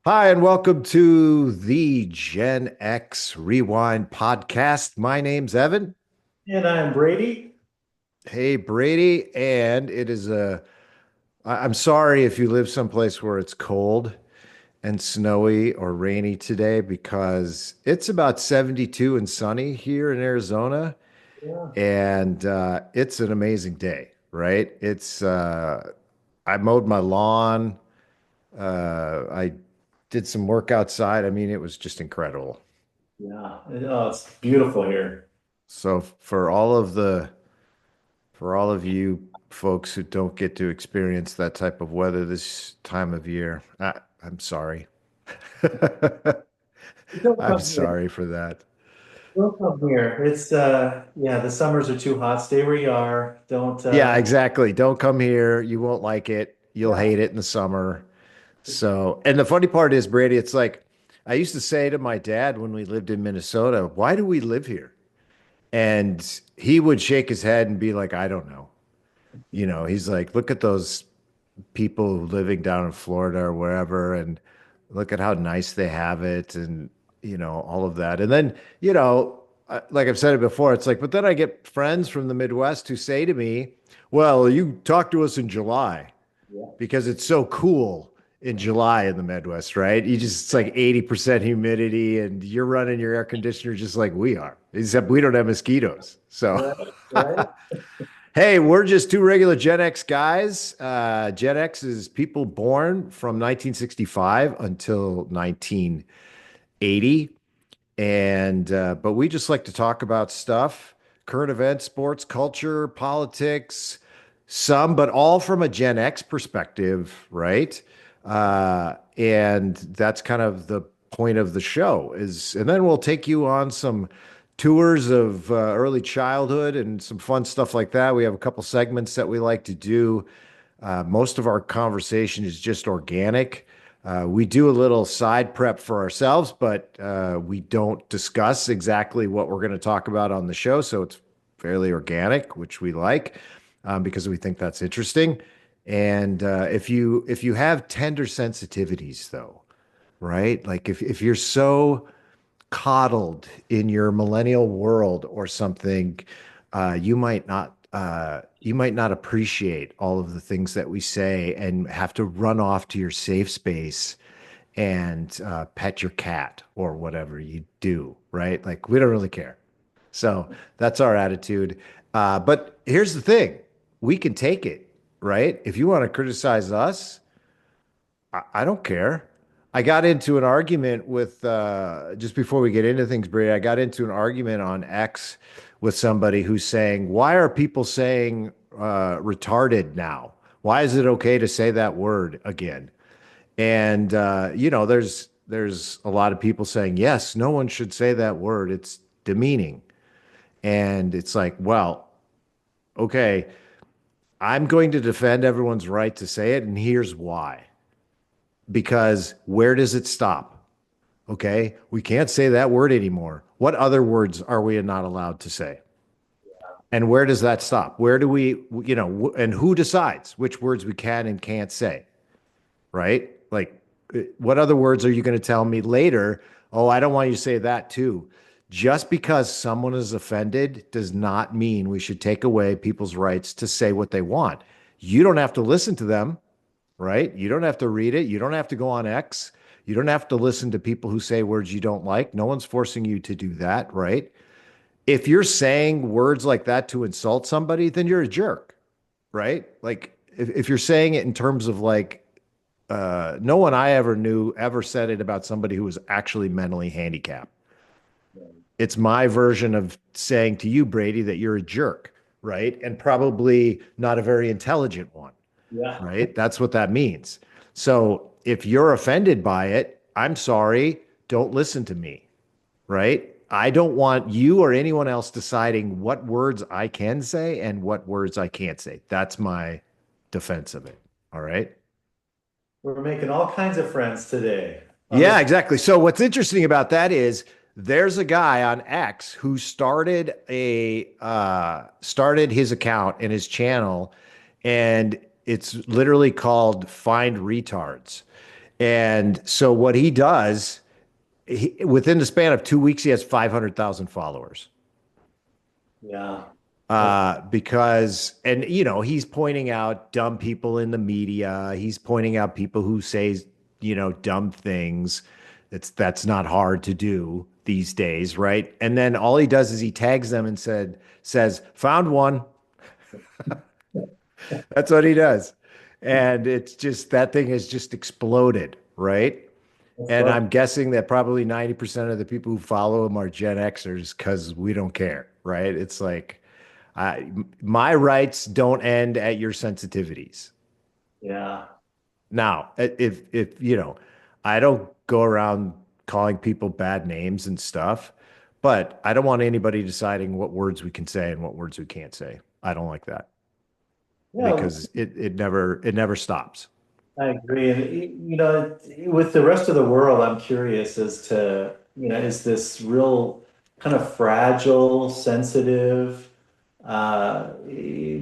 Hi, and welcome to the Gen X Rewind podcast. My name's Evan. And I'm Brady. Hey, Brady. And I'm sorry if you live someplace where it's cold and snowy or rainy today because it's about 72 and sunny here in Arizona. Yeah. And it's an amazing day, right? I mowed my lawn. I did some work outside. I mean, it was just incredible. Yeah. Oh, it's beautiful here. So for all of you folks who don't get to experience that type of weather this time of year, I'm sorry. Don't I'm come here. sorry for that. Don't come here. Yeah, the summers are too hot. Stay where you are. Don't Yeah, exactly. Don't come here. You won't like it. You'll Yeah. hate it in the summer. So, and the funny part is, Brady, it's like I used to say to my dad when we lived in Minnesota, why do we live here? And he would shake his head and be like, I don't know. He's like, look at those people living down in Florida or wherever, and look at how nice they have it, and all of that. And then, like I've said it before, it's like, but then I get friends from the Midwest who say to me, "Well, you talk to us in July Yeah. because it's so cool." In July in the Midwest, right? It's like 80% humidity and you're running your air conditioner just like we are, except we don't have mosquitoes. So Right. Right. hey, we're just two regular Gen X guys. Gen X is people born from 1965 until 1980. And but we just like to talk about stuff, current events, sports, culture, politics, some, but all from a Gen X perspective, right? And that's kind of the point of the show is, and then we'll take you on some tours of early childhood and some fun stuff like that. We have a couple segments that we like to do. Most of our conversation is just organic. We do a little side prep for ourselves, but we don't discuss exactly what we're going to talk about on the show. So it's fairly organic, which we like because we think that's interesting. And if you have tender sensitivities, though, right? Like if you're so coddled in your millennial world or something, you might not appreciate all of the things that we say and have to run off to your safe space and pet your cat or whatever you do, right? Like we don't really care. So that's our attitude. But here's the thing: we can take it, right? If you want to criticize us, I don't care. I got into an argument with just before we get into things, Brady. I got into an argument on X with somebody who's saying, "Why are people saying retarded now? Why is it okay to say that word again?" And there's a lot of people saying, "Yes, no one should say that word. It's demeaning." And it's like, well, okay, I'm going to defend everyone's right to say it, and here's why. Because where does it stop? Okay. We can't say that word anymore. What other words are we not allowed to say? And where does that stop? Where do we, and who decides which words we can and can't say? Right? Like, what other words are you going to tell me later? Oh, I don't want you to say that too. Just because someone is offended does not mean we should take away people's rights to say what they want. You don't have to listen to them, right? You don't have to read it. You don't have to go on X. You don't have to listen to people who say words you don't like. No one's forcing you to do that, right? If you're saying words like that to insult somebody, then you're a jerk, right? Like if you're saying it in terms of like, no one I ever knew ever said it about somebody who was actually mentally handicapped. It's my version of saying to you, Brady, that you're a jerk, right? And probably not a very intelligent one, Yeah. right? That's what that means. So if you're offended by it, I'm sorry. Don't listen to me, right? I don't want you or anyone else deciding what words I can say and what words I can't say. That's my defense of it. All right. We're making all kinds of friends today on Yeah, this. exactly. So what's interesting about that is there's a guy on X who started his account and his channel, and it's literally called Find Retards. And so what he does, within the span of 2 weeks, he has 500,000 followers. Yeah. That's, Because, and he's pointing out dumb people in the media. He's pointing out people who say, dumb things. That's not hard to do these days, right? And then all he does is he tags them and says, found one. That's what he does. And it's just that thing has just exploded, right? that's And funny. I'm guessing that probably 90% of the people who follow him are Gen Xers because we don't care, right? It's like, my rights don't end at your sensitivities. Yeah. Now, if I don't go around calling people bad names and stuff, but I don't want anybody deciding what words we can say and what words we can't say. I don't like that Yeah, because it never stops. I agree. And, with the rest of the world, I'm curious as to, is this real kind of fragile, sensitive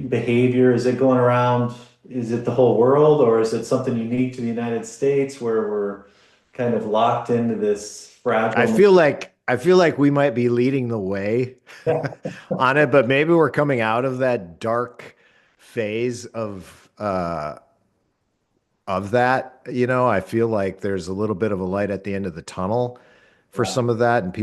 behavior? Is it going around? Is it the whole world, or is it something unique to the United States where we're kind of locked into this I fragile? feel like I feel like we might be leading the way on it, but maybe we're coming out of that dark phase of that. I feel like there's a little bit of a light at the end of the tunnel for Yeah, some of that, and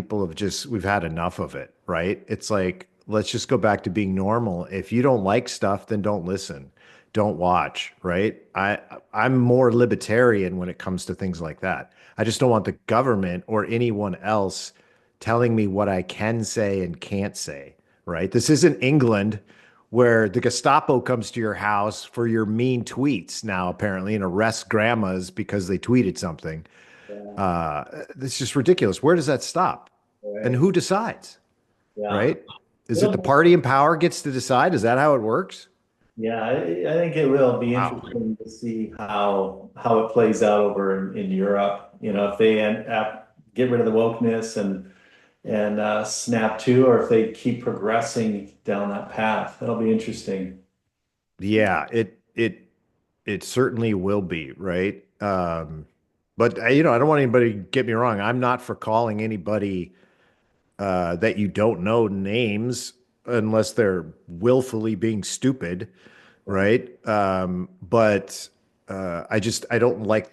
we've had enough of it, right? It's like, let's just go back to being normal. If you don't like stuff, then don't listen, don't watch, right? I'm more libertarian when it comes to things like that. I just don't want the government or anyone else telling me what I can say and can't say, right? This isn't England where the Gestapo comes to your house for your mean tweets now, apparently, and arrests grandmas because they tweeted something. yeah, It's just ridiculous. Where does that stop? And right. who decides, Yeah. right? Is it the party in power gets to decide? Is that how it works? Yeah, I think it will be Wow. interesting to see how it plays out over in Europe. If they end up get rid of the wokeness and snap to, or if they keep progressing down that path. That'll be interesting. Yeah, it certainly will be, right? But I don't want anybody to get me wrong. I'm not for calling anybody that you don't know names unless they're willfully being stupid, right? But I don't like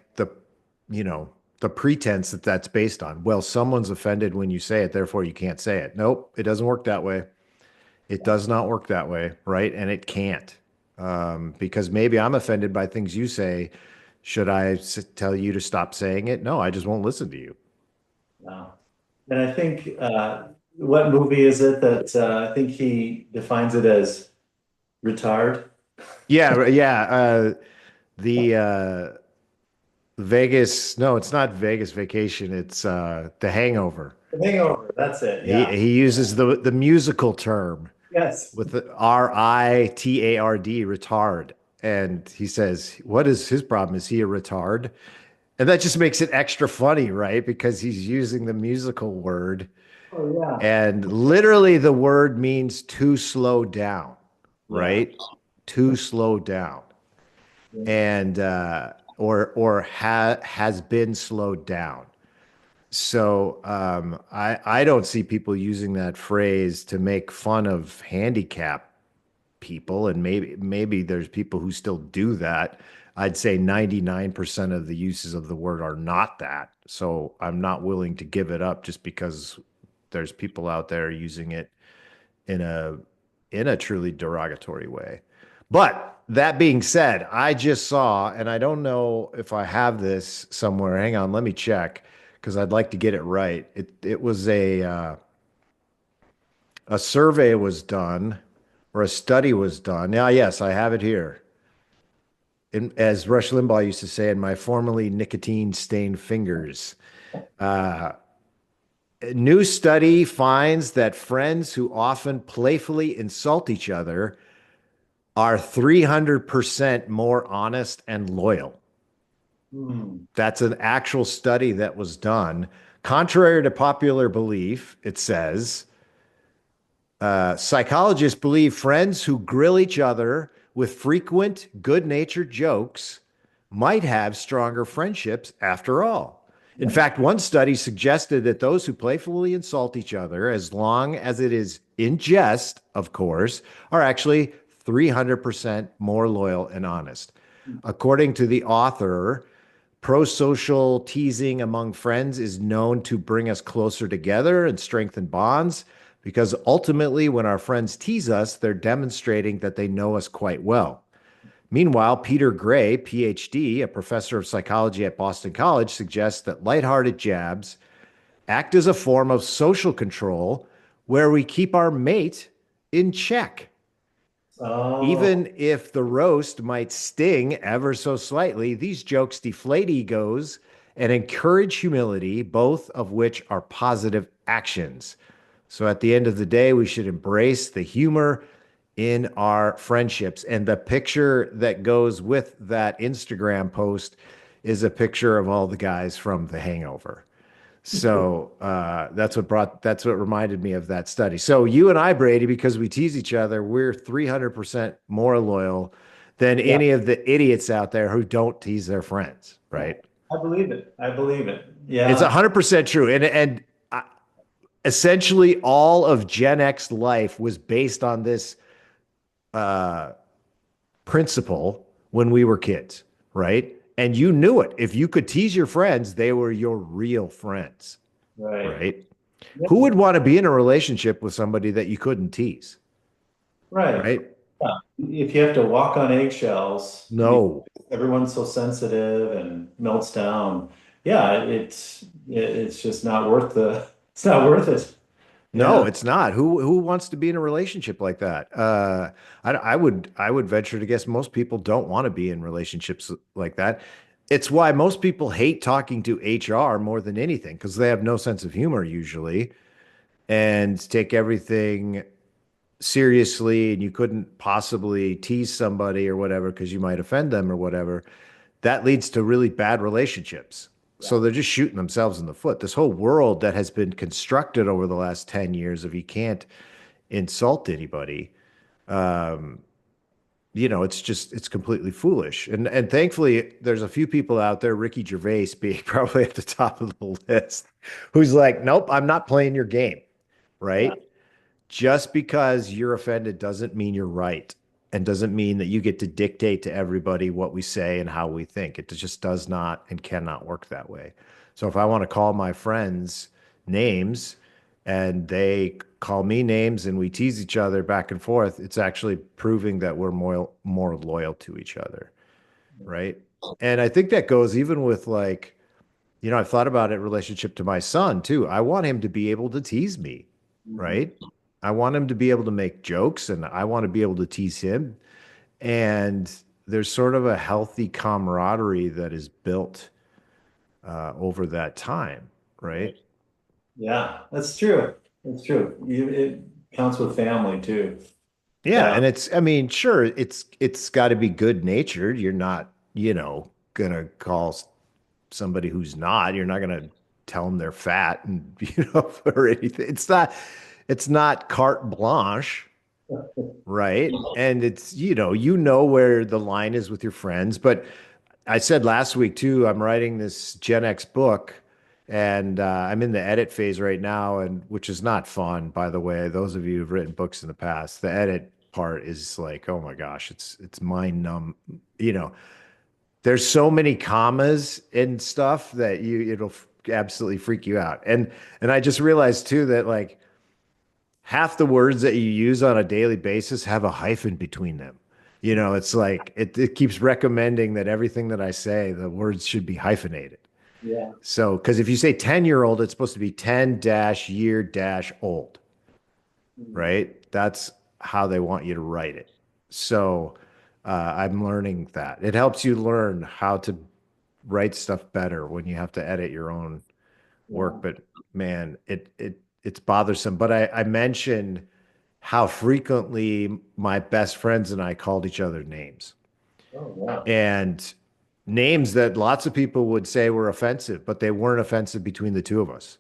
you know, the pretense that that's based on. Well, someone's offended when you say it, therefore you can't say it. Nope, it doesn't work that way. It does not work that way, right? And it can't. Because maybe I'm offended by things you say. Should I tell you to stop saying it? No, I just won't listen to you. Wow. And I think what movie is it that I think he defines it as retard? Yeah, yeah. The Vegas, no, it's not Vegas Vacation. It's The Hangover. The Hangover. That's it. He Yeah. he uses the musical term Yes. with the RITARD, retard. And he says, what is his problem? Is he a retard? And that just makes it extra funny, right? Because he's using the musical word. Oh yeah. And literally the word means to slow down, Yeah. right? To slow down. And has been slowed down. So I don't see people using that phrase to make fun of handicap people, and maybe there's people who still do that. I'd say 99% of the uses of the word are not that. So I'm not willing to give it up just because there's people out there using it in a truly derogatory way. But that being said, I just saw, and I don't know if I have this somewhere. Hang on, let me check because I'd like to get it right. It was a survey was done or a study was done. Now, yes, I have it here. As Rush Limbaugh used to say, in my formerly nicotine-stained fingers. A new study finds that friends who often playfully insult each other are 300% more honest and loyal. Hmm. That's an actual study that was done. Contrary to popular belief, it says psychologists believe friends who grill each other with frequent good natured jokes might have stronger friendships after all. In Yeah. fact, one study suggested that those who playfully insult each other, as long as it is in jest, of course, are actually 300% more loyal and honest. According to the author, pro-social teasing among friends is known to bring us closer together and strengthen bonds because ultimately, when our friends tease us, they're demonstrating that they know us quite well. Meanwhile, Peter Gray, PhD, a professor of psychology at Boston College, suggests that lighthearted jabs act as a form of social control where we keep our mate in check. Oh, Even if the roast might sting ever so slightly, these jokes deflate egos and encourage humility, both of which are positive actions. So at the end of the day, we should embrace the humor in our friendships. And the picture that goes with that Instagram post is a picture of all the guys from The Hangover. So that's what reminded me of that study. So you and I, Brady, because we tease each other, we're 300% more loyal than yeah. any of the idiots out there who don't tease their friends, Yeah. right? I believe it. I believe it. It's Yeah. 100% true. And essentially all of Gen X life was based on this uh, principle when we were kids, right? And you knew it. If you could tease your friends, they were your real friends, Right. right? Yeah. Who would want to be in a relationship with somebody that you couldn't tease, Right. right? Yeah. If you have to walk on eggshells because No, everyone's so sensitive and melts down, yeah, it's just not worth the it's not worth it. no, Yeah. it's not. Who wants to be in a relationship like that? I would venture to guess most people don't want to be in relationships like that. It's why most people hate talking to HR more than anything because they have no sense of humor usually and take everything seriously, and you couldn't possibly tease somebody or whatever because you might offend them or whatever. That leads to really bad relationships. So they're just shooting themselves in the foot. This whole world that has been constructed over the last 10 years of you can't insult anybody, it's completely foolish. And thankfully there's a few people out there, Ricky Gervais being probably at the top of the list, who's like, nope, I'm not playing your game, Yeah. right? Just because you're offended doesn't mean you're right and doesn't mean that you get to dictate to everybody what we say and how we think. It just does not and cannot work that way. So if I want to call my friends names and they call me names and we tease each other back and forth, it's actually proving that we're more loyal to each other, right? And I think that goes even with like, I've thought about it in relationship to my son too. I want him to be able to tease me, Mhm. right? I want him to be able to make jokes and I want to be able to tease him. And there's sort of a healthy camaraderie that is built over that time, right? Yeah, that's true. That's true. It counts with family too. Yeah, Yeah. and I mean, sure, it's got to be good natured. You're not, gonna call somebody who's not. You're not gonna tell them they're fat and or anything. It's not carte blanche, right? And it's, you know where the line is with your friends. But I said last week too, I'm writing this Gen X book and I'm in the edit phase right now, and which is not fun, by the way. Those of you who've written books in the past, the edit part is like, oh my gosh, it's mind numb. You know, there's so many commas and stuff that it'll absolutely freak you out. And I just realized too that like half the words that you use on a daily basis have a hyphen between them. It's like it keeps recommending that everything that I say, the words should be hyphenated. Yeah. So, because if you say 10-year-old, it's supposed to be 10 dash year dash old, Mhm. right? That's how they want you to write it. So, I'm learning that. It helps you learn how to write stuff better when you have to edit your own work. Yeah. But man, it's bothersome. But I mentioned how frequently my best friends and I called each other names Oh, yeah. and names that lots of people would say were offensive, but they weren't offensive between the two of us.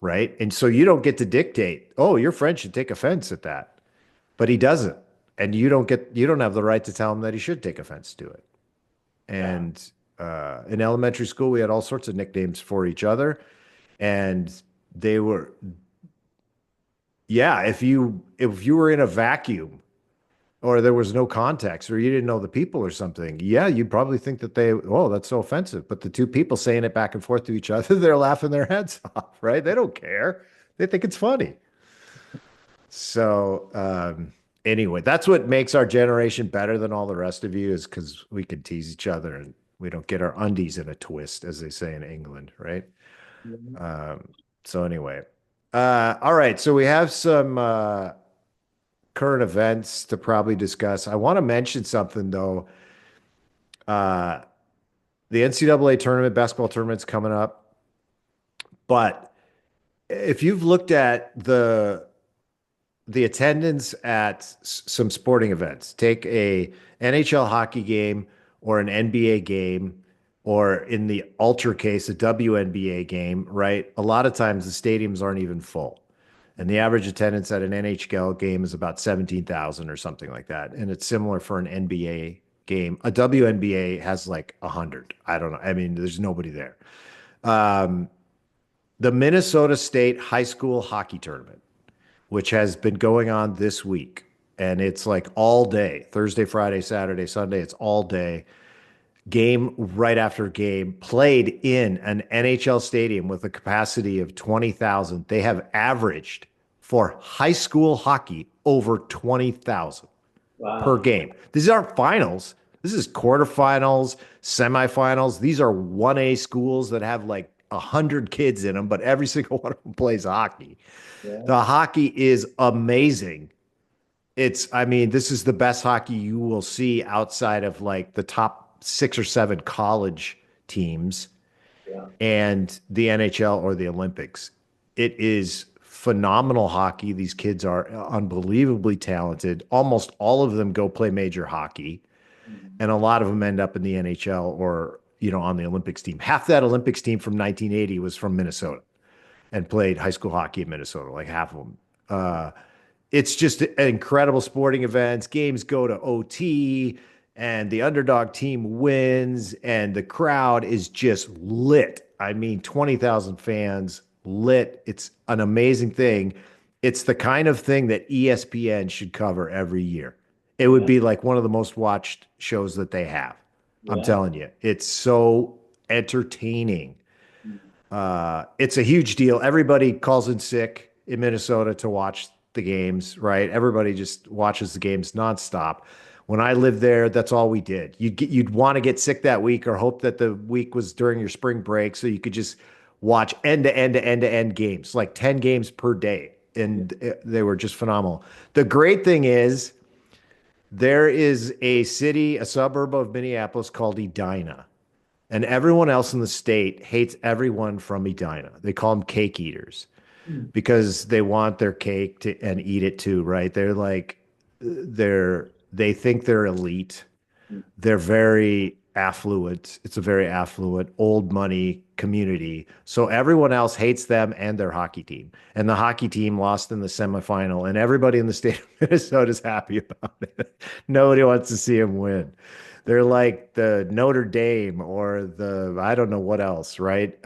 Right. And so you don't get to dictate, oh, your friend should take offense at that, but he doesn't. And you don't have the right to tell him that he should take offense to it. Yeah. And in elementary school, we had all sorts of nicknames for each other. And they were, yeah, if you were in a vacuum or there was no context or you didn't know the people or something, yeah, you'd probably think that oh, that's so offensive. But the two people saying it back and forth to each other, they're laughing their heads off, right? They don't care. They think it's funny. So, anyway, that's what makes our generation better than all the rest of you is because we can tease each other and we don't get our undies in a twist, as they say in England, right? Mhm. Um, so anyway, all right. So we have some current events to probably discuss. I want to mention something though. Uh, the NCAA tournament, basketball tournament's coming up, but if you've looked at the attendance at some sporting events. Take a NHL hockey game or an NBA game, or in the ultra case, a WNBA game, right? A lot of times the stadiums aren't even full. And the average attendance at an NHL game is about 17,000 or something like that. And it's similar for an NBA game. A WNBA has like 100. I don't know. I mean, there's nobody there. Um, the Minnesota State High School Hockey Tournament, which has been going on this week. And it's like all day, Thursday, Friday, Saturday, Sunday. It's all day. Game right after game, played in an NHL stadium with a capacity of 20,000. They have averaged for high school hockey over 20,000 per Wow. game. These aren't finals. This is quarterfinals, semifinals. These are 1A schools that have like 100 kids in them, but every single one of them plays hockey. Yeah. The hockey is amazing. I mean, this is the best hockey you will see outside of like the top six or seven college teams Yeah. and the NHL or the Olympics. It is phenomenal hockey. These kids are unbelievably talented. Almost all of them go play major hockey, Mhm. and a lot of them end up in the NHL or, on the Olympics team. Half that Olympics team from 1980 was from Minnesota and played high school hockey in Minnesota, like half of them. It's just incredible sporting events. Games go to OT, and the underdog team wins, and the crowd is just lit. I mean, 20,000 fans lit. It's an amazing thing. It's the kind of thing that ESPN should cover every year. It would Yeah. be like one of the most watched shows that they have. I'm Yeah. telling you, it's so entertaining. Mhm. It's a huge deal. Everybody calls in sick in Minnesota to watch the games, right? Everybody just watches the games nonstop. When I lived there, that's all we did. You'd want to get sick that week or hope that the week was during your spring break so you could just watch end to end to end to end games, like 10 games per day. Yeah. And they were just phenomenal. The great thing is there is a city, a suburb of Minneapolis called Edina. And everyone else in the state hates everyone from Edina. They call them cake eaters Mhm. because they want their cake to and eat it too, right? They think they're elite. They're very affluent. It's a very affluent, old money community. So everyone else hates them and their hockey team. And the hockey team lost in the semifinal, and everybody in the state of Minnesota is happy about it. Nobody wants to see them win. They're like the Notre Dame or the I don't know what else, right?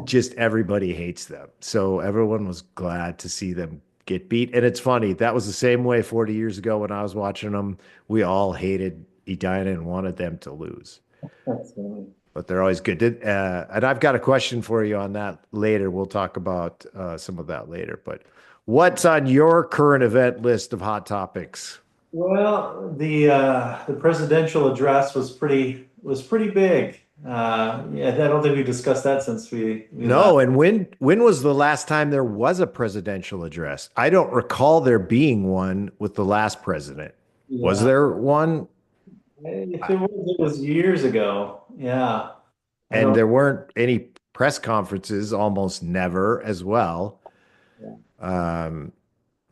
Just everybody hates them. So everyone was glad to see them get beat. And it's funny, that was the same way 40 years ago when I was watching them. We all hated Edina and wanted them to lose, That's funny. but they're always good. And I've got a question for you on that later. We'll talk about some of that later. But what's on your current event list of hot topics? Well, the presidential address was pretty big. Yeah, I don't think we discussed that since we last. No, and when was the last time there was a presidential address? I don't recall there being one with the last president. Was Yeah, there one? if it was years ago. Yeah, I And don't. there weren't any press conferences, almost never as well. Yeah, Um,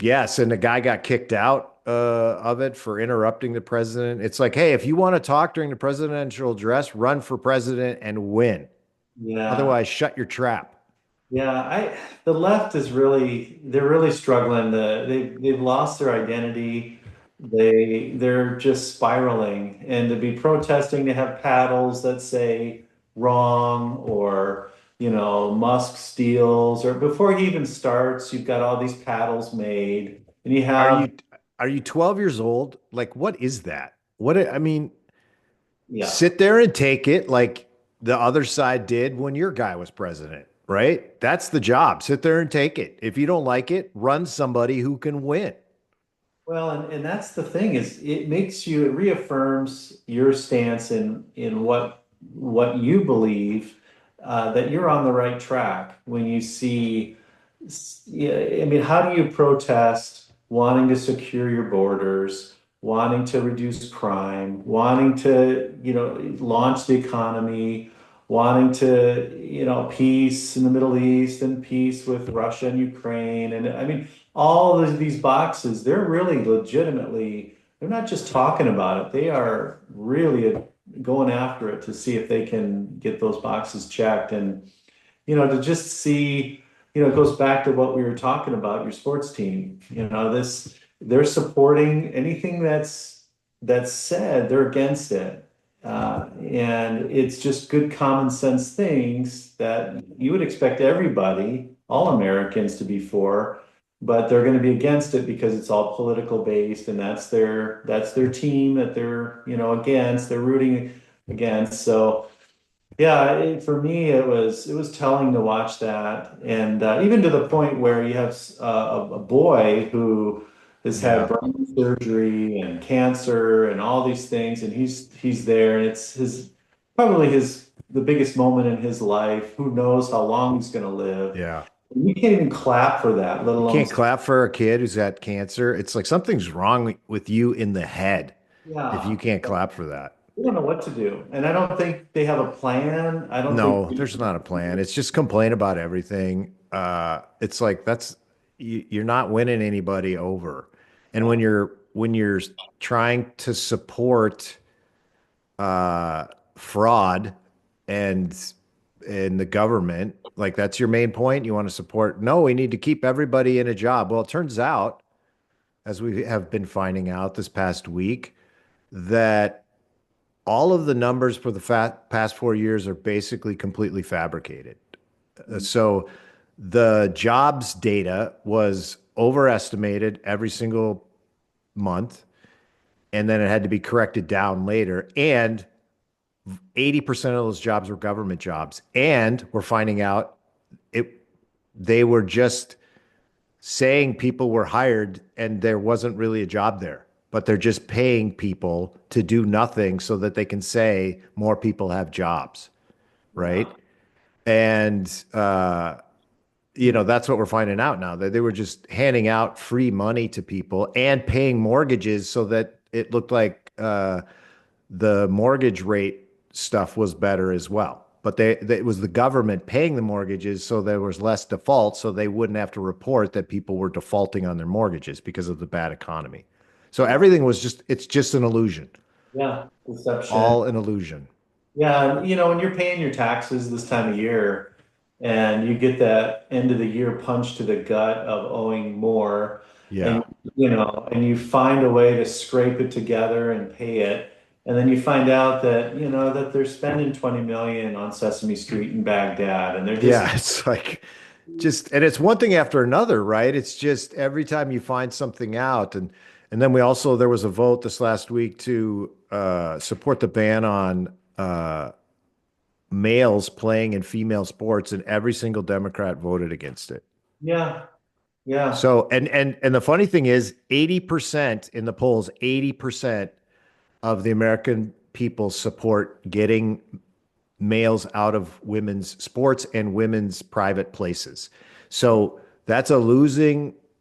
yes, and the guy got kicked out of it for interrupting the president. It's like, hey, if you want to talk during the presidential address, run for president and win. yeah, Otherwise, shut your trap. yeah. The left is they're really struggling. They've lost their identity. they're just spiraling. And to be protesting to have paddles that say wrong, or Musk steals, or before he even starts, you've got all these paddles made, and you Are have, you are you 12 years old? Like, what is that? I mean, yeah. sit there and take it like the other side did when your guy was president, right? That's the job. Sit there and take it. If you don't like it, run somebody who can win. Well, and that's the thing, is it reaffirms your stance in what you believe, that you're on the right track when you see. Yeah, I mean, how do you protest wanting to secure your borders, wanting to reduce crime, wanting to, launch the economy, wanting to, peace in the Middle East and peace with Russia and Ukraine. And I mean, all of these boxes, they're really legitimately, they're not just talking about it, they are really going after it to see if they can get those boxes checked. And to just see, it goes back to what we were talking about, your sports team. They're supporting anything that's said, they're against it. And it's just good common sense things that you would expect everybody, all Americans, to be for, but they're going to be against it because it's all political based, and that's their team that they're, against, they're rooting against. So yeah, for me, it was telling to watch that, and even to the point where you have a boy who has had Yeah. brain surgery and cancer and all these things, and he's there, and it's his probably his the biggest moment in his life. Who knows how long he's going to live? Yeah. You can't even clap for that, let You alone can't clap for a kid who's got cancer. It's like something's wrong with you in the head if you yeah. can't clap for that. I don't know what to do, and I don't think they have a plan. I don't think. No, there's not a plan. It's just complain about everything. It's like you're not winning anybody over. And Yeah. when you're trying to support uh, fraud and the government, like that's your main point. You want to support? No, we need to keep everybody in a job. Well, it turns out, as we have been finding out this past week, that all of the numbers for the past 4 years are basically completely fabricated. So the jobs data was overestimated every single month, and then it had to be corrected down later. And 80% of those jobs were government jobs. And we're finding out it they were just saying people were hired and there wasn't really a job there, but they're just paying people to do nothing so that they can say more people have jobs, right? Yeah. And that's what we're finding out now, that they were just handing out free money to people and paying mortgages so that it looked like the mortgage rate stuff was better as well. But it was the government paying the mortgages, so there was less default, so they wouldn't have to report that people were defaulting on their mortgages because of the bad economy. So everything was it's just an illusion, Yeah, deception. all an illusion. Yeah, and, when you're paying your taxes this time of year and you get that end of the year punch to the gut of owing more, Yeah. and and you find a way to scrape it together and pay it, and then you find out that that they're spending 20 million on Sesame Street in Baghdad, and they're just Yeah, it's like and it's one thing after another, right? It's just every time you find something out, and then there was a vote this last week to support the ban on males playing in female sports, and every single Democrat voted against it. yeah, yeah. So, and the funny thing is, 80% in the polls, 80% of the American people support getting males out of women's sports and women's private places. So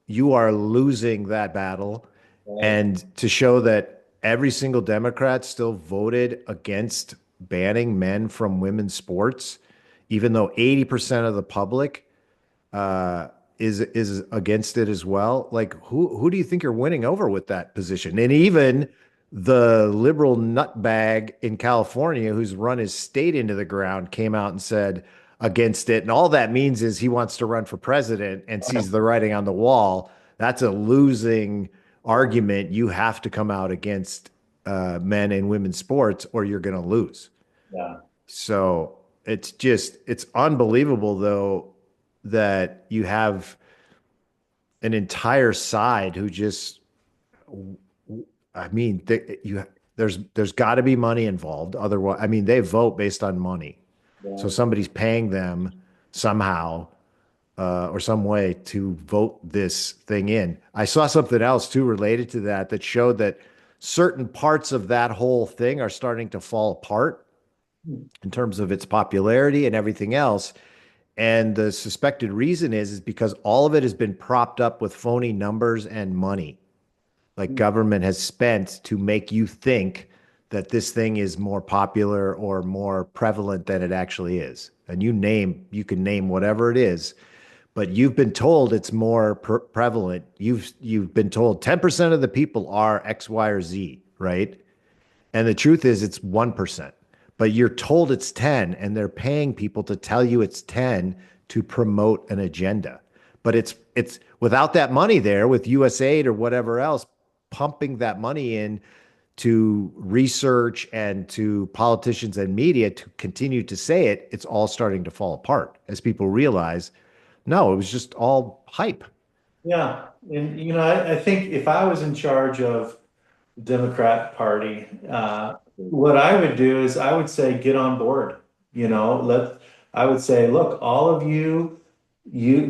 you are losing that battle. Right. And to show that every single Democrat still voted against banning men from women's sports, even though 80% of the public uh, is against it as well. Like who do you think you're winning over with that position? And even the liberal nutbag in California, who's run his state into the ground, came out and said against it. And all that means is he wants to run for president and sees the writing on the wall. That's a losing argument, you have to come out against men and women's sports or you're going to lose. Yeah. So it's unbelievable though that you have an entire side who just, I mean, there's got to be money involved. Otherwise, I mean, they vote based on money. So Yeah. somebody's paying them somehow or some way to vote this thing in. I saw something else too related to that that showed that certain parts of that whole thing are starting to fall apart in terms of its popularity and everything else. And the suspected reason is because all of it has been propped up with phony numbers and money. Like government has spent to make you think that this thing is more popular or more prevalent than it actually is. And you can name whatever it is, but you've been told it's more prevalent. You've been told 10% of the people are X, Y, or Z, right? And the truth is it's 1%. But you're told it's 10 and they're paying people to tell you it's 10 to promote an agenda. But it's without that money there with USAID or whatever else pumping that money in to research and to politicians and media to continue to say it, it's all starting to fall apart as people realize, no, it was just all hype. Yeah. And, I think if I was in charge of the Democrat Party, what I would do is I would say, get on board, I would say, look, all of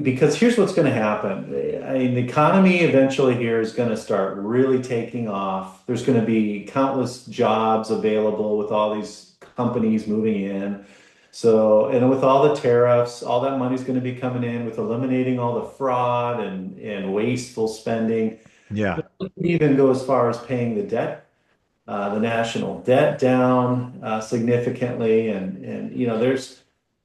because here's what's going to happen. I mean, the economy eventually here is going to start really taking off. There's going to be countless jobs available with all these companies moving in. So, and with all the tariffs, all that money's going to be coming in with eliminating all the fraud and wasteful spending. Yeah. Even go as far as paying the national debt down significantly. And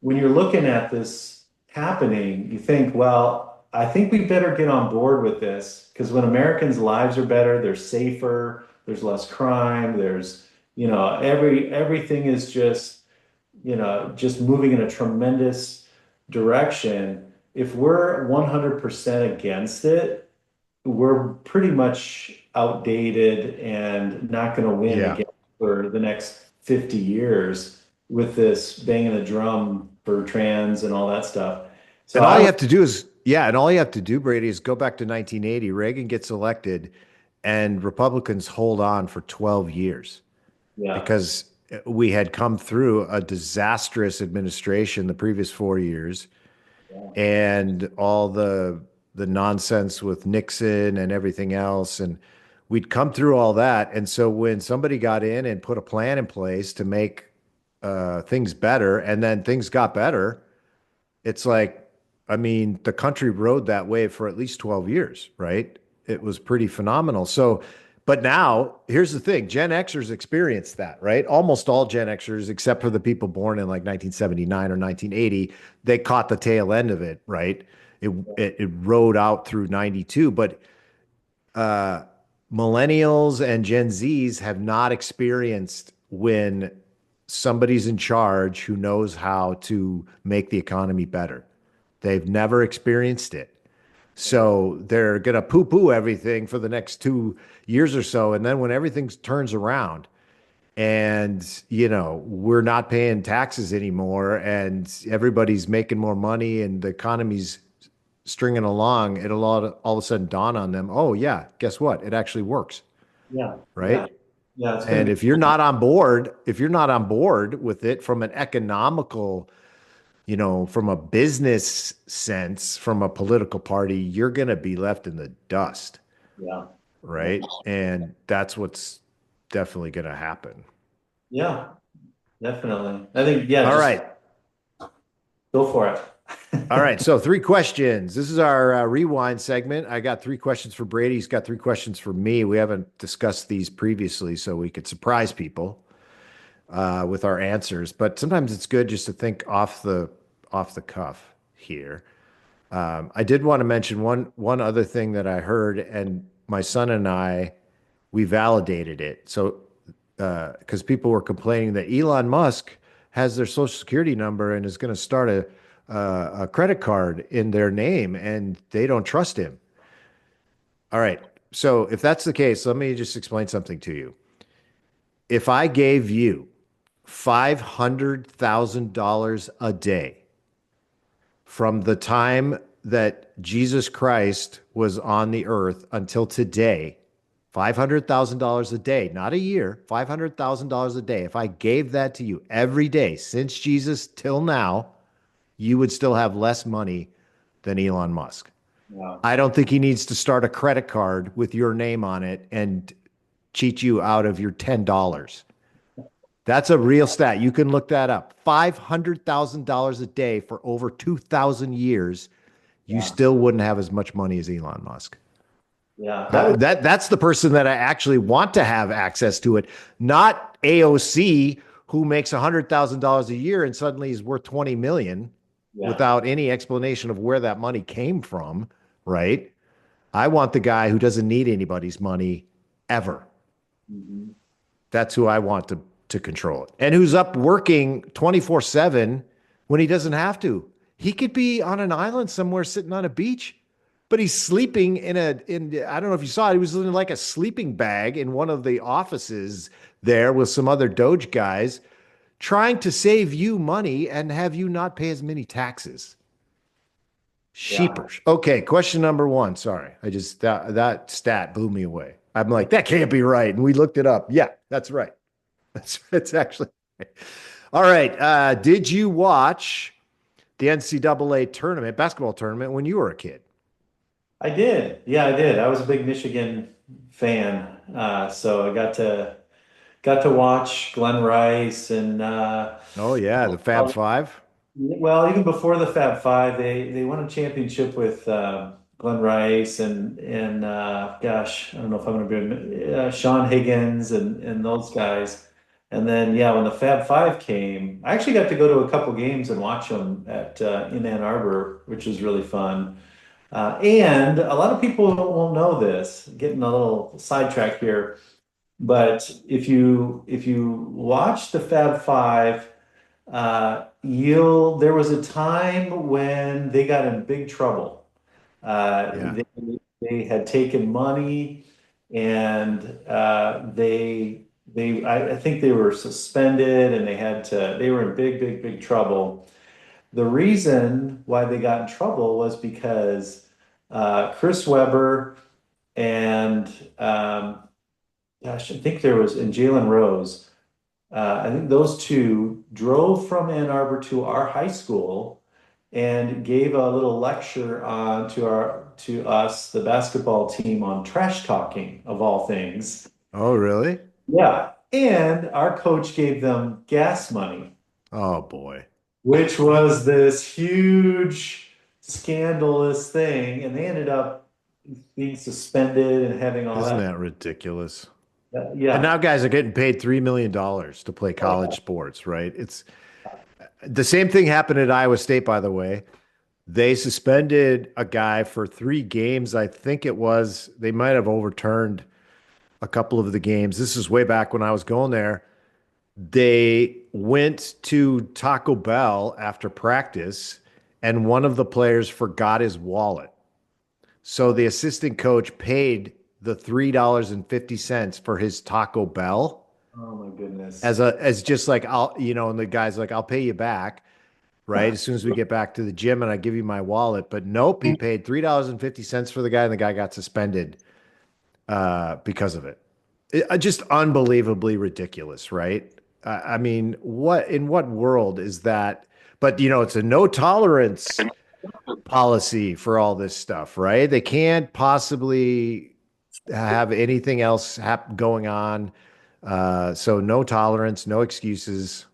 when you're looking at this happening, you think, well, I think we better get on board with this because when Americans' lives are better, they're safer, there's less crime, there's, everything is just moving in a tremendous direction. If we're 100% against it, we're pretty much outdated and not going to win Yeah. again for the next 50 years with this banging the drum for trans and all that stuff. So And all I you would, have to do is, yeah, and all you have to do, Brady, is go back to 1980. Reagan gets elected, and Republicans hold on for 12 years yeah, because we had come through a disastrous administration the previous 4 years, yeah, and all the nonsense with Nixon and everything else, and we'd come through all that. And so when somebody got in and put a plan in place to make things better, and then things got better, it's like, I mean, the country rode that wave for at least 12 years, right? It was pretty phenomenal. So, but now here's the thing, Gen Xers experienced that, right? Almost all Gen Xers, except for the people born in like 1979 or 1980, they caught the tail end of it, right? It rode out through 92, but uh, millennials and Gen Zs have not experienced when somebody's in charge who knows how to make the economy better. They've never experienced it. So they're going to poo poo everything for the next 2 years or so. And then when everything turns around and, we're not paying taxes anymore and everybody's making more money and the economy's stringing along, it'll all of a sudden dawn on them, oh, yeah, guess what? It actually works, yeah, yeah, right? yeah. It's going And to if you're not on board with it from an economical, from a business sense, from a political party, you're going to be left in the dust, yeah, yeah, right? And that's what's definitely going to happen. yeah, definitely. I think, yeah, All just right. go for it. All right. So, 3 questions. This is our rewind segment. I got 3 questions for Brady. He's got 3 questions for me. We haven't discussed these previously, so we could surprise people with our answers. But sometimes it's good just to think off the cuff here. I did want to mention one other thing that I heard, and my son and I, we validated it. So because people were complaining that Elon Musk has their social security number and is going to start a credit card in their name, and they don't trust him. All right. So if that's the case, let me just explain something to you. If I gave you $500,000 a day from the time that Jesus Christ was on the earth until today, $500,000 a day, not a year, $500,000 a day. If I gave that to you every day since Jesus till now, you would still have less money than Elon Musk. Wow. I don't think he needs to start a credit card with your name on it and cheat you out of your $10. That's a real stat. You can look that up. $500,000 a day for over 2,000 years, you Yeah. still wouldn't have as much money as Elon Musk. Yeah. That was, That's the person that I actually want to have access to it, not AOC who makes $100,000 a year and suddenly is worth 20 million yeah. without any explanation of where that money came from, right? I want the guy who doesn't need anybody's money ever. Mhm. That's who I want to control it. And who's up working 24/7 when he doesn't have to. He could be on an island somewhere sitting on a beach, but he's sleeping in I don't know if you saw it, he was in like a sleeping bag in one of the offices there with some other Doge guys trying to save you money and have you not pay as many taxes. Yeah. Sheepers. Okay, question number one. Sorry. That stat blew me away. I'm like, that can't be right. And we looked it up. Yeah, that's right. That's actually right. All right. Did you watch the NCAA tournament, basketball tournament, when you were a kid? I did. Yeah, I did. I was a big Michigan fan. So I got to watch Glenn Rice and Oh yeah, the Fab Five. well, even before the Fab Five, they won a championship with Glenn Rice and gosh, I don't know if I'm going to be Sean Higgins and those guys. And then yeah, when the Fab Five came, I actually got to go to a couple games and watch them at in Ann Arbor, which was really fun. And a lot of people won't know this. Getting a little sidetracked here, but if you watch the Fab Five. You'll there was a time when they got in big trouble. Yeah. They had taken money and I think they were suspended and they were in big trouble. The reason why they got in trouble was because Chris Webber and gosh, I think there was and Jalen Rose. I think those two drove from Ann Arbor to our high school and gave a little lecture to us, the basketball team, on trash talking of all things. Oh really? Yeah. And our coach gave them gas money, Oh boy. which was this huge scandalous thing. And they ended up being suspended and having all Isn't that. that ridiculous? And Yeah. now guys are getting paid $3 million to play Oh, college sports, right? It's the same thing happened at Iowa State, by the way. They suspended a guy for 3 games. I think it was, they might have overturned a couple of the games. This is way back when I was going there. They went to Taco Bell after practice, and one of the players forgot his wallet. So the assistant coach paid the $3.50 for his Taco Bell oh my goodness. as just like and the guy's like, I'll pay you back, right? As soon as we get back to the gym and I give you my wallet. But nope, he paid $3.50 for the guy, and the guy got suspended because of it. Just unbelievably ridiculous, right? I mean, what in what world is that? But it's a no tolerance policy for all this stuff, right? They can't possibly have anything else going on. So no tolerance, no excuses.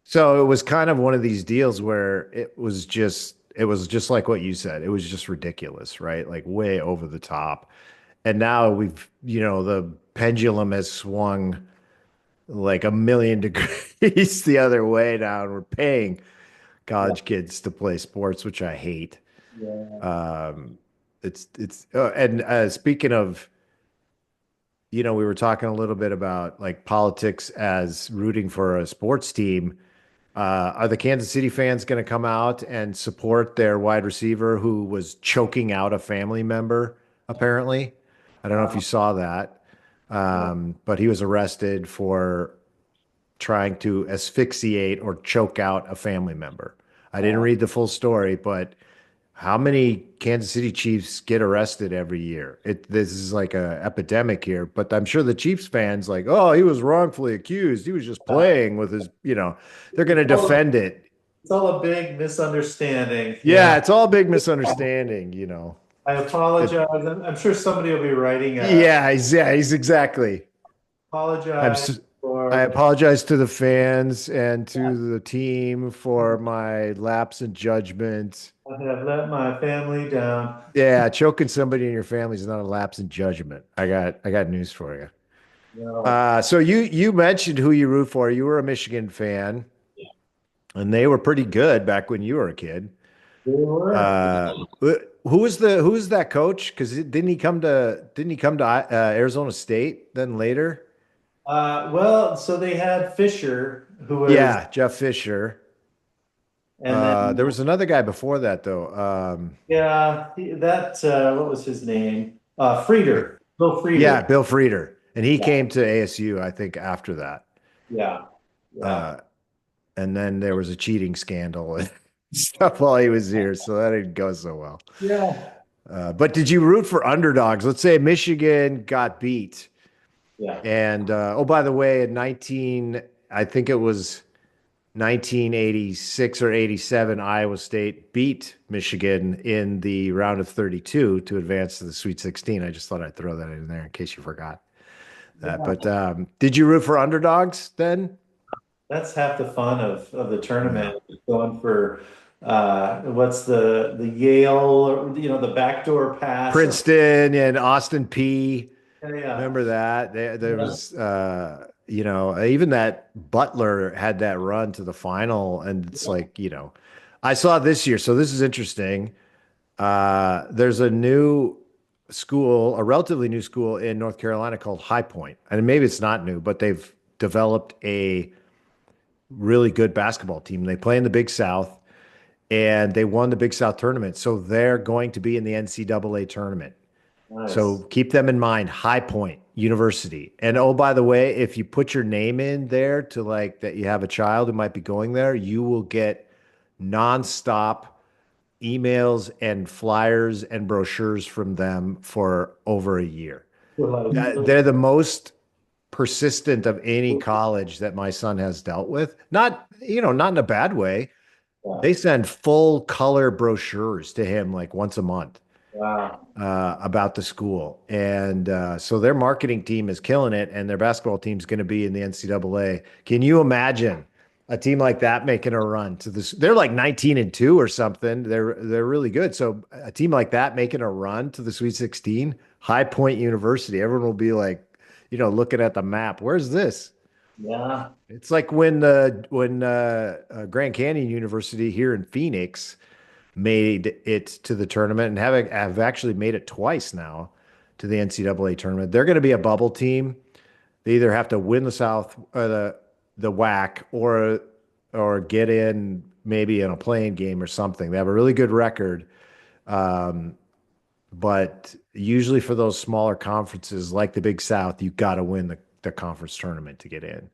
So it was kind of one of these deals where it was just like what you said. It was just ridiculous, right? Like way over the top. And now the pendulum has swung like a million degrees the other way now, and we're paying Yeah. college kids to play sports, which I hate. Yeah. Um, it's and speaking of, we were talking a little bit about like politics as rooting for a sports team. Are the Kansas City fans going to come out and support their wide receiver who was choking out a family member apparently. I don't know if you saw that. But he was arrested for trying to asphyxiate or choke out a family member. I didn't read the full story, but how many Kansas City Chiefs get arrested every year? This is like a epidemic here, but I'm sure the Chiefs fans like, oh, he was wrongfully accused. He was just playing with his, they're going to defend it. It's all a big misunderstanding. Yeah, it's all a big misunderstanding. I It, apologize. I'm sure somebody will be writing yeah, he's exactly. I'm apologize s- I for apologize to the fans and to the team for my lapse in judgment. I have let my family down. Yeah, choking somebody in your family is not a lapse in judgment. I got news for you. No, So you mentioned who you root for. You were a Michigan fan, and they were pretty good back when you were a kid. they were. Uh, who was that coach? Because didn't he come to Arizona State then later? Well, so they had Fisher, who was, Yeah, Jeff Fisher. and then There was another guy before that though. yeah, what was his name? Frieder, Bill Yeah, Frieder. Bill Frieder, and he Yeah, came to ASU, I think, after that. yeah, yeah, Uh, and then there was a cheating scandal and stuff while he was here, so that didn't go so well. yeah, But did you root for underdogs? Let's say Michigan got beat, yeah. and oh, by the way, I think it was 1986 or 87, Iowa State beat Michigan in the round of 32 to advance to the Sweet 16. I just thought I'd throw that in there in case you forgot that. But did you root for underdogs then? That's half the fun of the Yeah. tournament. Going for what's the Yale, the backdoor pass. Princeton and Austin P. Yeah, Remember that? There yeah, was, even that Butler had that run to the final, and it's like, I saw it this year, so this is interesting. There's a new school, a relatively new school in North Carolina called High Point, and maybe it's not new, but they've developed a really good basketball team. They play in the Big South, and they won the Big South tournament, so they're going to be in the NCAA tournament. So nice. keep them in mind. High Point University. And oh, by the way, if you put your name in there to like that you have a child who might be going there, you will get nonstop emails and flyers and brochures from them for over a year. They're the most persistent of any college that my son has dealt with. Not in a bad way. Yeah. They send full color brochures to him like once a month Wow. about the school. And so their marketing team is killing it, and their basketball team is going to be in the NCAA. Can you imagine a team like that making a run to this? They're like 19-2 or something. They're really good. So a team like that making a run to the Sweet 16, High Point University, everyone will be like, looking at the map. Where's this? Yeah. It's like when Grand Canyon University here in Phoenix made it to the tournament and have actually made it twice now to the NCAA tournament. They're going to be a bubble team. They either have to win the South or the WAC or get in maybe in a playing game or something. They have a really good record, but usually for those smaller conferences like the Big South, you got to win the conference tournament to get in.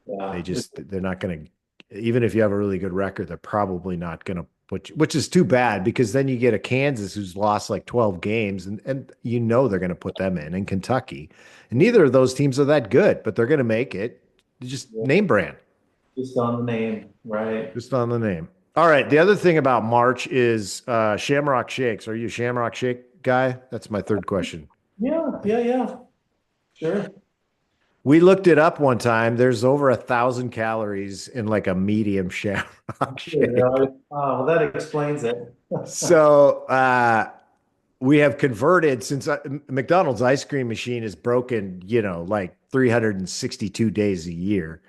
Yeah. They're not going to, even if you have a really good record, they're probably not going to put you, which is too bad because then you get a Kansas who's lost like 12 games and they're going to put them in and Kentucky. And neither of those teams are that good, but they're going to make it. Just Yeah. name brand, Just on the name, right? just on the name. All right. The other thing about March is Shamrock Shakes. Are you a Shamrock Shake guy? That's my third question. Yeah, yeah, yeah. Sure. We looked it up one time. There's over 1,000 calories in like a medium Shamrock Yeah, Shake. really. Oh, well, that explains it. So we have converted since McDonald's ice cream machine is broken, like 362 days a year.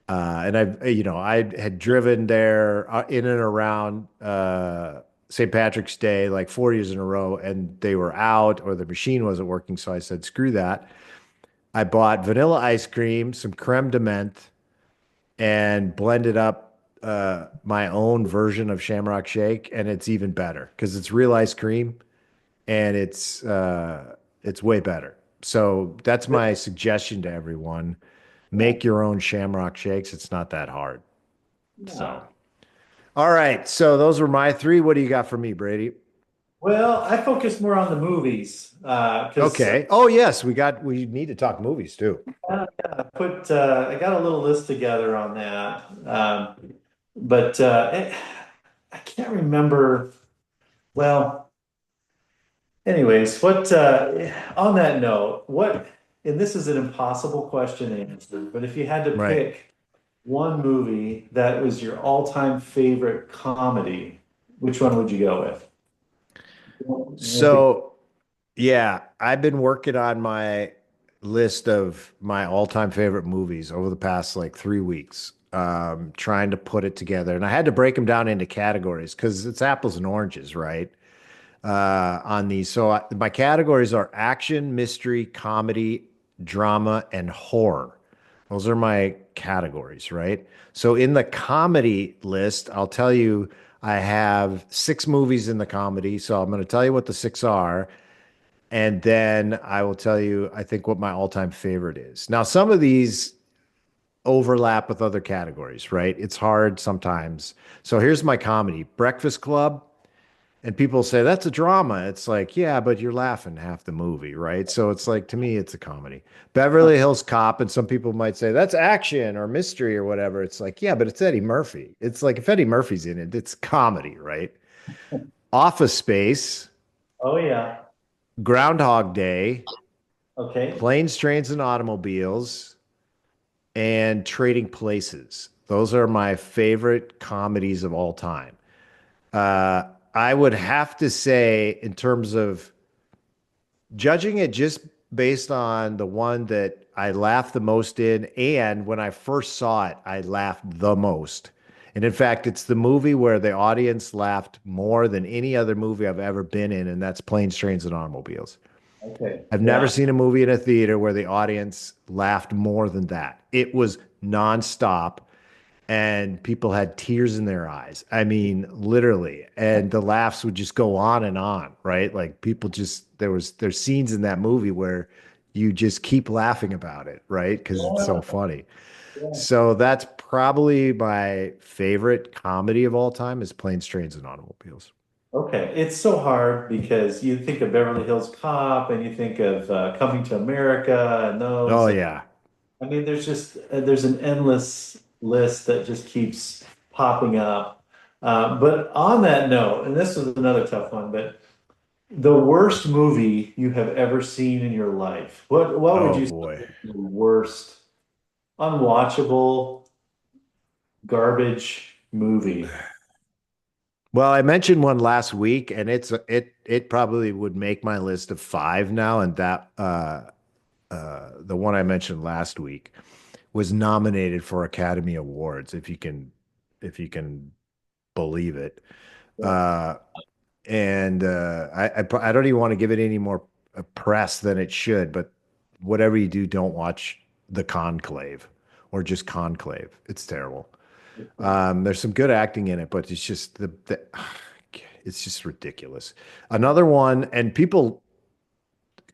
And I had driven there in and around St. Patrick's Day like 4 years in a row, and they were out or the machine wasn't working. So I said, screw that. I bought vanilla ice cream, some creme de menthe, and blended up my own version of Shamrock Shake, and it's even better because it's real ice cream. and it's way better. So that's my suggestion to everyone. Yeah. Make your own Shamrock shakes. It's not that hard. So, Yeah. all right. So those were my three. What do you got for me, Brady? Well, I focus more on the movies because Okay. Oh yes, we need to talk movies too. I got a little list together on that. But I can't remember. Well, anyways, what on that note, what and this is an impossible question to answer, but if you had to Right. pick one movie that was your all-time favorite comedy, which one would you go with? Won't be- So, yeah, I've been working on my list of my all-time favorite movies over the past like 3 weeks, trying to put it together. And I had to break them down into categories because it's apples and oranges, right? On these. So my categories are action, mystery, comedy, drama, and horror. Those are my categories, right? So in the comedy list, I'll tell you I have 6 movies in the comedy. So I'm going to tell you what the 6 are. And then I will tell you, I think, what my all-time favorite is. Now, some of these overlap with other categories, right? It's hard sometimes. So here's my comedy: Breakfast Club. And people say that's a drama. It's like, yeah, but you're laughing half the movie, right? So it's like, to me, it's a comedy. Beverly Hills Cop, and some people might say that's action or mystery or whatever. It's like, yeah, but it's Eddie Murphy. It's like if Eddie Murphy's in it, it's comedy, right? Office Space, Oh yeah. Groundhog Day, Okay. Planes, Trains, and Automobiles, and Trading Places. Those are my favorite comedies of all time. Uh, I would have to say, in terms of judging it just based on the one that I laughed the most in, and when I first saw it, I laughed the most. And in fact, it's the movie where the audience laughed more than any other movie I've ever been in, and that's Planes, Trains, and Automobiles. Okay. I've never Yeah. seen a movie in a theater where the audience laughed more than that. It was nonstop and people had tears in their eyes. I mean, literally. And the laughs would just go on, right? Like people just there's scenes in that movie where you just keep laughing about it, right? Because it's so Yeah. funny. Yeah. So that's probably my favorite comedy of all time is Planes, Trains, and Automobiles. Okay, it's so hard because you think of Beverly Hills Cop and you think of Coming to America and Oh those. yeah. I mean, there's just there's an endless list that just keeps popping up. But on that note, and this was another tough one, but the worst movie you have ever seen in your life. What would Oh you say boy. is the worst, unwatchable, garbage movie? Well, I mentioned one last week, and it probably would make my list of 5 now, and that the one I mentioned last week was nominated for Academy Awards, if you can believe it. Yeah. Uh, and I don't even want to give it any more press than it should, but whatever you do, don't watch The Conclave or just Conclave. It's terrible. There's some good acting in it, but it's just it's just ridiculous. Another one, and people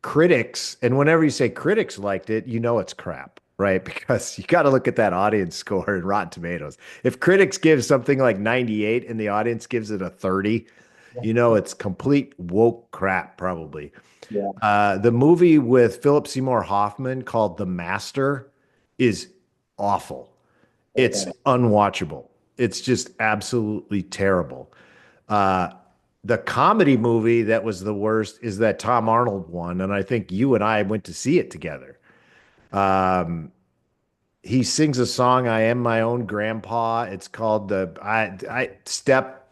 critics, and whenever you say critics liked it, you know it's crap, right? Because you got to look at that audience score in Rotten Tomatoes. If critics give something like 98 and the audience gives it a 30, you know it's complete woke crap, probably. Yeah. The movie with Philip Seymour Hoffman called The Master is awful. It's Okay. unwatchable. It's just absolutely terrible. Uh, the comedy movie that was the worst is that Tom Arnold one, and I think you and I went to see it together. Um, he sings a song, "I Am My Own Grandpa." It's called the I Step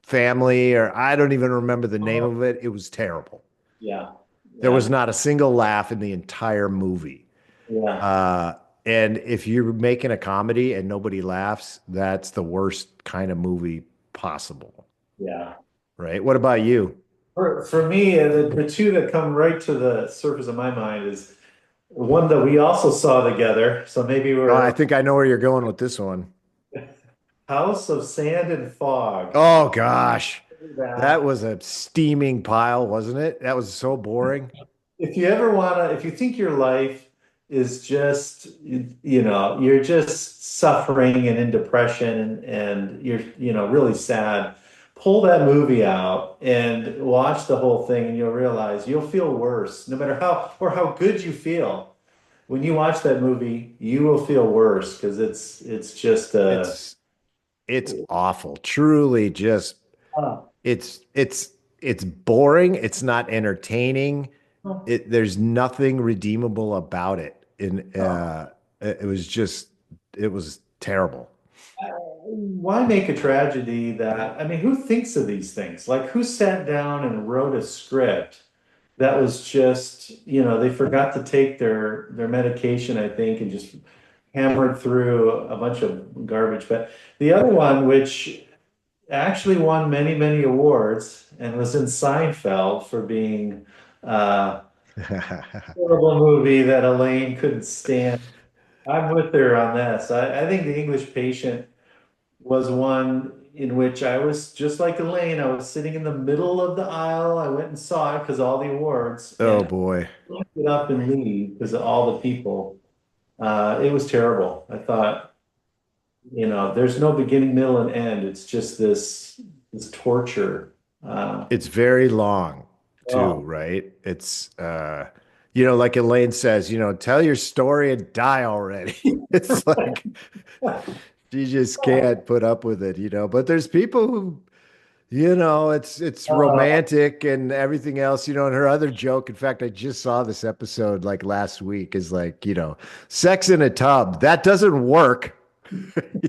Family, or I don't even remember the name Oh, of it. It was terrible. yeah. There was Yeah. not a single laugh in the entire movie. Yeah. Uh, and if you're making a comedy and nobody laughs, that's the worst kind of movie possible, Yeah. right? What about you? For me, the two that come right to the surface of my mind is one that we also saw together. So maybe Oh, I we're think I know where you're going with this one. House of Sand and Fog. Oh gosh. That was a steaming pile, wasn't it? That was so boring. If you ever wanna, if you think your life is just, you're just suffering and in depression and you're, really sad, pull that movie out and watch the whole thing and you'll realize you'll feel worse, no matter how good you feel. When you watch that movie, you will feel worse because it's just It's it's awful. Truly just uh, it's it's it's boring. It's not entertaining. There's nothing redeemable about it. It was just it was terrible. why make a tragedy that, I mean, who thinks of these things? Like, who sat down and wrote a script that was just, they forgot to take their medication, I think, and just hammered through a bunch of garbage. But the other one, which actually won many, many awards and was in Seinfeld for being a horrible movie that Elaine couldn't stand. I'm with her on this. I think The English Patient was one in which I was just like Elaine. I was sitting in the middle of the aisle. I went and saw it because of all the awards Oh and boy. I get up and leave because of all the people. It was terrible. I thought, there's no beginning, middle, and end. It's just this torture. It's very long too, Oh, right? It's like Elaine says, tell your story and die already. It's like she just can't put up with it. But there's people who, it's uh, romantic and everything else, and her other joke, in fact, I just saw this episode like last week, is like, sex in a tub. That doesn't work.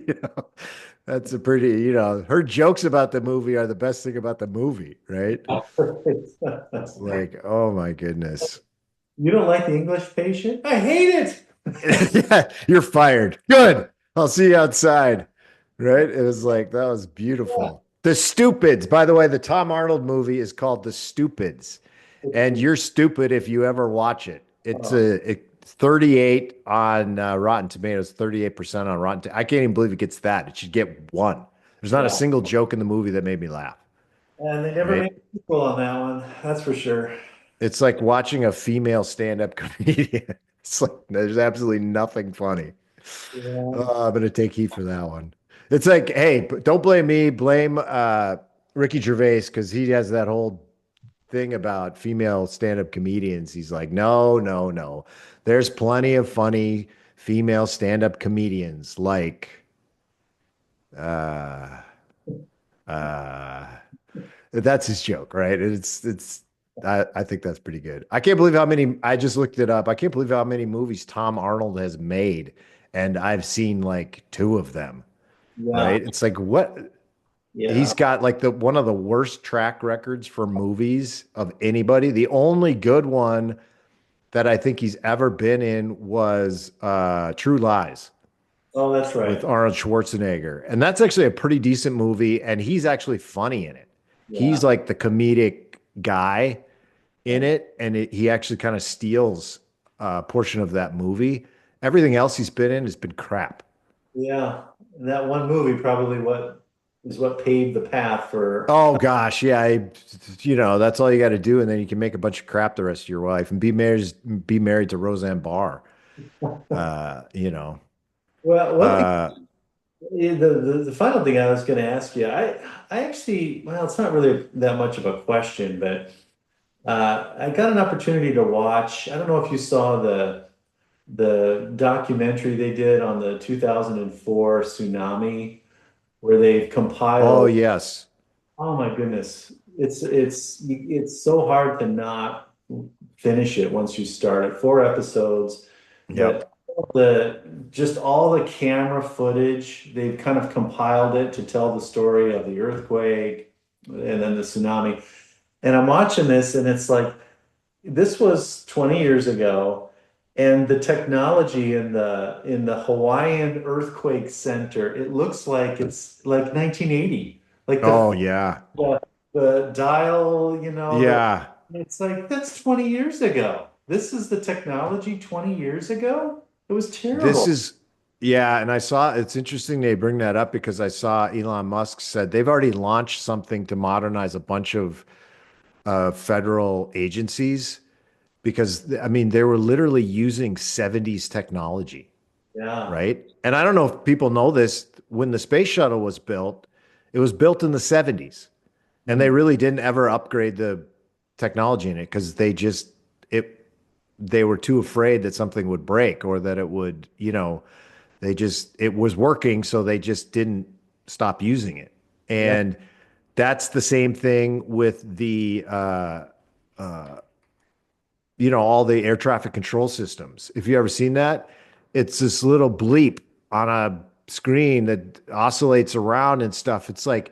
You know, that's a pretty, her jokes about the movie are the best thing about the movie, right? Like, oh my goodness. you don't like The English Patient? I hate it. Yeah, you're fired. Good. I'll see you outside. Right? It was like, that was beautiful. The Stupids. By the way, the Tom Arnold movie is called The Stupids. And you're stupid if you ever watch it. It's Oh, a 38 on Rotten Tomatoes, 38% on Rotten. I can't even believe it gets that. It should get one. There's not a yeah. single joke in the movie that made me laugh, And they never right? made a sequel on that one. That's for sure. It's like watching a female stand-up comedian. It's like there's absolutely nothing funny. Yeah. Oh, I'm gonna take heat for that one. It's like, hey, don't blame me, blame Ricky Gervais because he has that whole thing about female stand-up comedians. He's like, no, no, no. There's plenty of funny female stand-up comedians like uh uh that's his joke, right? It's I think that's pretty good. I can't believe how many I just looked it up. I can't believe how many movies Tom Arnold has made, and I've seen like two of them, Yeah. right? It's like what Yeah. he's got like the one of the worst track records for movies of anybody. The only good one that I think he's ever been in was True Lies Oh, that's with right. Arnold Schwarzenegger. And that's actually a pretty decent movie and he's actually funny in it. Yeah. He's like the comedic guy in it and he actually kind of steals a portion of that movie. Everything else he's been in has been crap. Yeah. And that one movie probably what paved the path for. Oh gosh, yeah, that's all you got to do, and then you can make a bunch of crap the rest of your life and be married to Roseanne Barr. Uh, you know, Well, one thing, uh, the final thing I was going to ask you, I actually, well, it's not really that much of a question, but I got an opportunity to watch. I don't know if you saw the documentary they did on the 2004 tsunami, where they've oh compiled. yes, Oh my goodness. It's so hard to not finish it once you start it. 4 episodes, yep, but the just all the camera footage, they've kind of compiled it to tell the story of the earthquake and then the tsunami. And I'm watching this and it's like this was 20 years ago, and the technology in the Hawaiian earthquake center, it looks like it's like 1980. Like oh yeah, the dial, yeah. it's like that's 20 years ago. This is the technology 20 years ago. It was This terrible. is Yeah, and I saw it's interesting they bring that up because I saw Elon Musk said they've already launched something to modernize a bunch of federal agencies because I mean they were literally using 70s technology, Yeah. right? And I don't know if people know this, when the space shuttle was built, it was built in the 70s. And they Mm. really didn't ever upgrade the technology in it because they were too afraid that something would break or that it would, it was working, so they just didn't stop using it. Yeah. And that's the same thing with all the air traffic control systems. If you ever seen that, it's this little bleep on a screen that oscillates around and stuff. It's like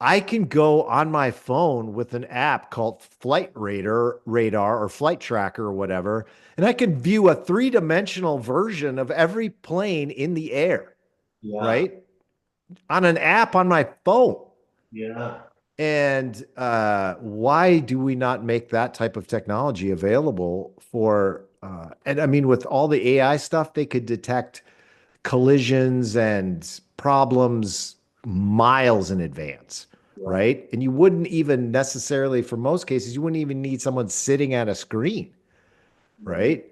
I can go on my phone with an app called Radar or Flight Tracker or whatever, and I can view a three-dimensional version of every plane in the air, Yeah. right? On an app on my phone. Yeah. And why do we not make that type of technology available for? And I mean, with all the AI stuff, they could detect collisions and problems miles in advance, Right. right? And you wouldn't even necessarily, for most cases, you wouldn't even need someone sitting at a screen, Right. right?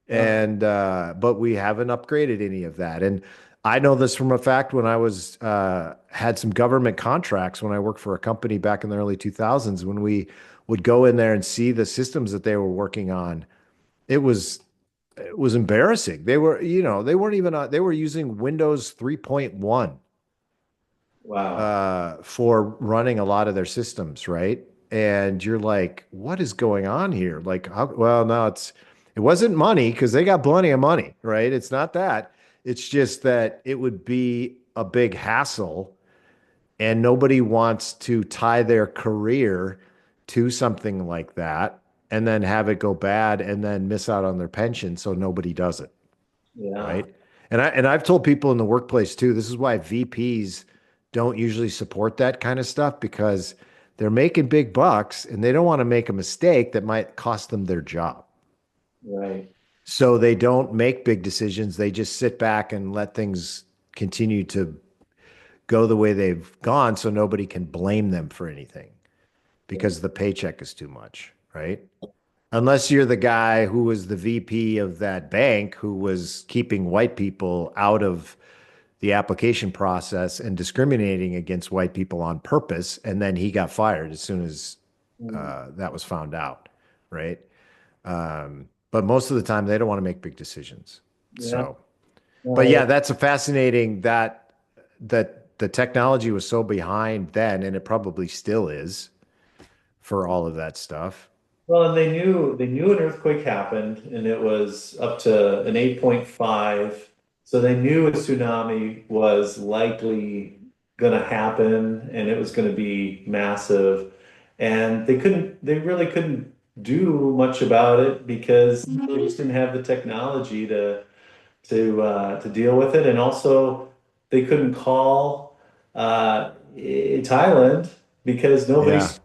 Yeah. And but we haven't upgraded any of that. And I know this from a fact when I was had some government contracts when I worked for a company back in the early 2000s when we would go in there and see the systems that they were working on. It was it was embarrassing. They weren't even they were using Windows 3.1 Wow. for running a lot of their systems, right? And you're like, what is going on here? Like, well, no, it wasn't money because they got plenty of money, right? It's not that. It's just that it would be a big hassle, and nobody wants to tie their career to something like that and then have it go bad and then miss out on their pension, so nobody does it, Yeah. right? And I've told people in the workplace too, this is why VPs don't usually support that kind of stuff because they're making big bucks and they don't want to make a mistake that might cost them their job. Right. So they don't make big decisions. They just sit back and let things continue to go the way they've gone so nobody can blame them for anything because the paycheck is too much, right? Unless you're the guy who was the VP of that bank who was keeping white people out of the application process and discriminating against white people on purpose, and then he got fired as soon as Mm. that was found out, right? But most of the time, they don't want to make big decisions. Yeah. So, but No, yeah, that's a fascinating that the technology was so behind then, and it probably still is for all of that stuff. well, and they knew an earthquake happened, and it was up to an 8.5. So they knew a tsunami was likely going to happen, and it was going to be massive. And they really couldn't do much about it because they just didn't have the technology to deal with it, and also they couldn't call Thailand because Yeah, nobody's.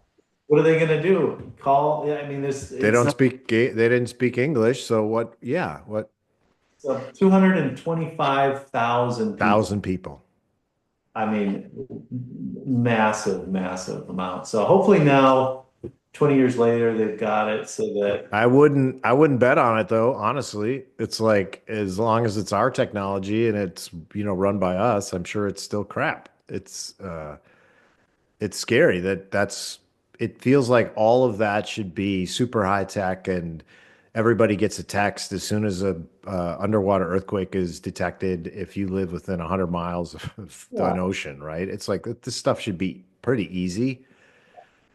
What are they going to do? Call? Yeah, I mean, they it's don't not speak. They didn't speak English, so what? Yeah, what? 225,000 people. 1,000 people. I mean, massive, massive amount. So hopefully now, 20 years later, they've got it so that I wouldn't bet on it though, honestly. It's like as long as it's our technology and it's, run by us, I'm sure it's still crap. It's scary it feels like all of that should be super high tech and everybody gets a text as soon as a underwater earthquake is detected if you live within 100 miles of an yeah, ocean, right? It's like this stuff should be pretty easy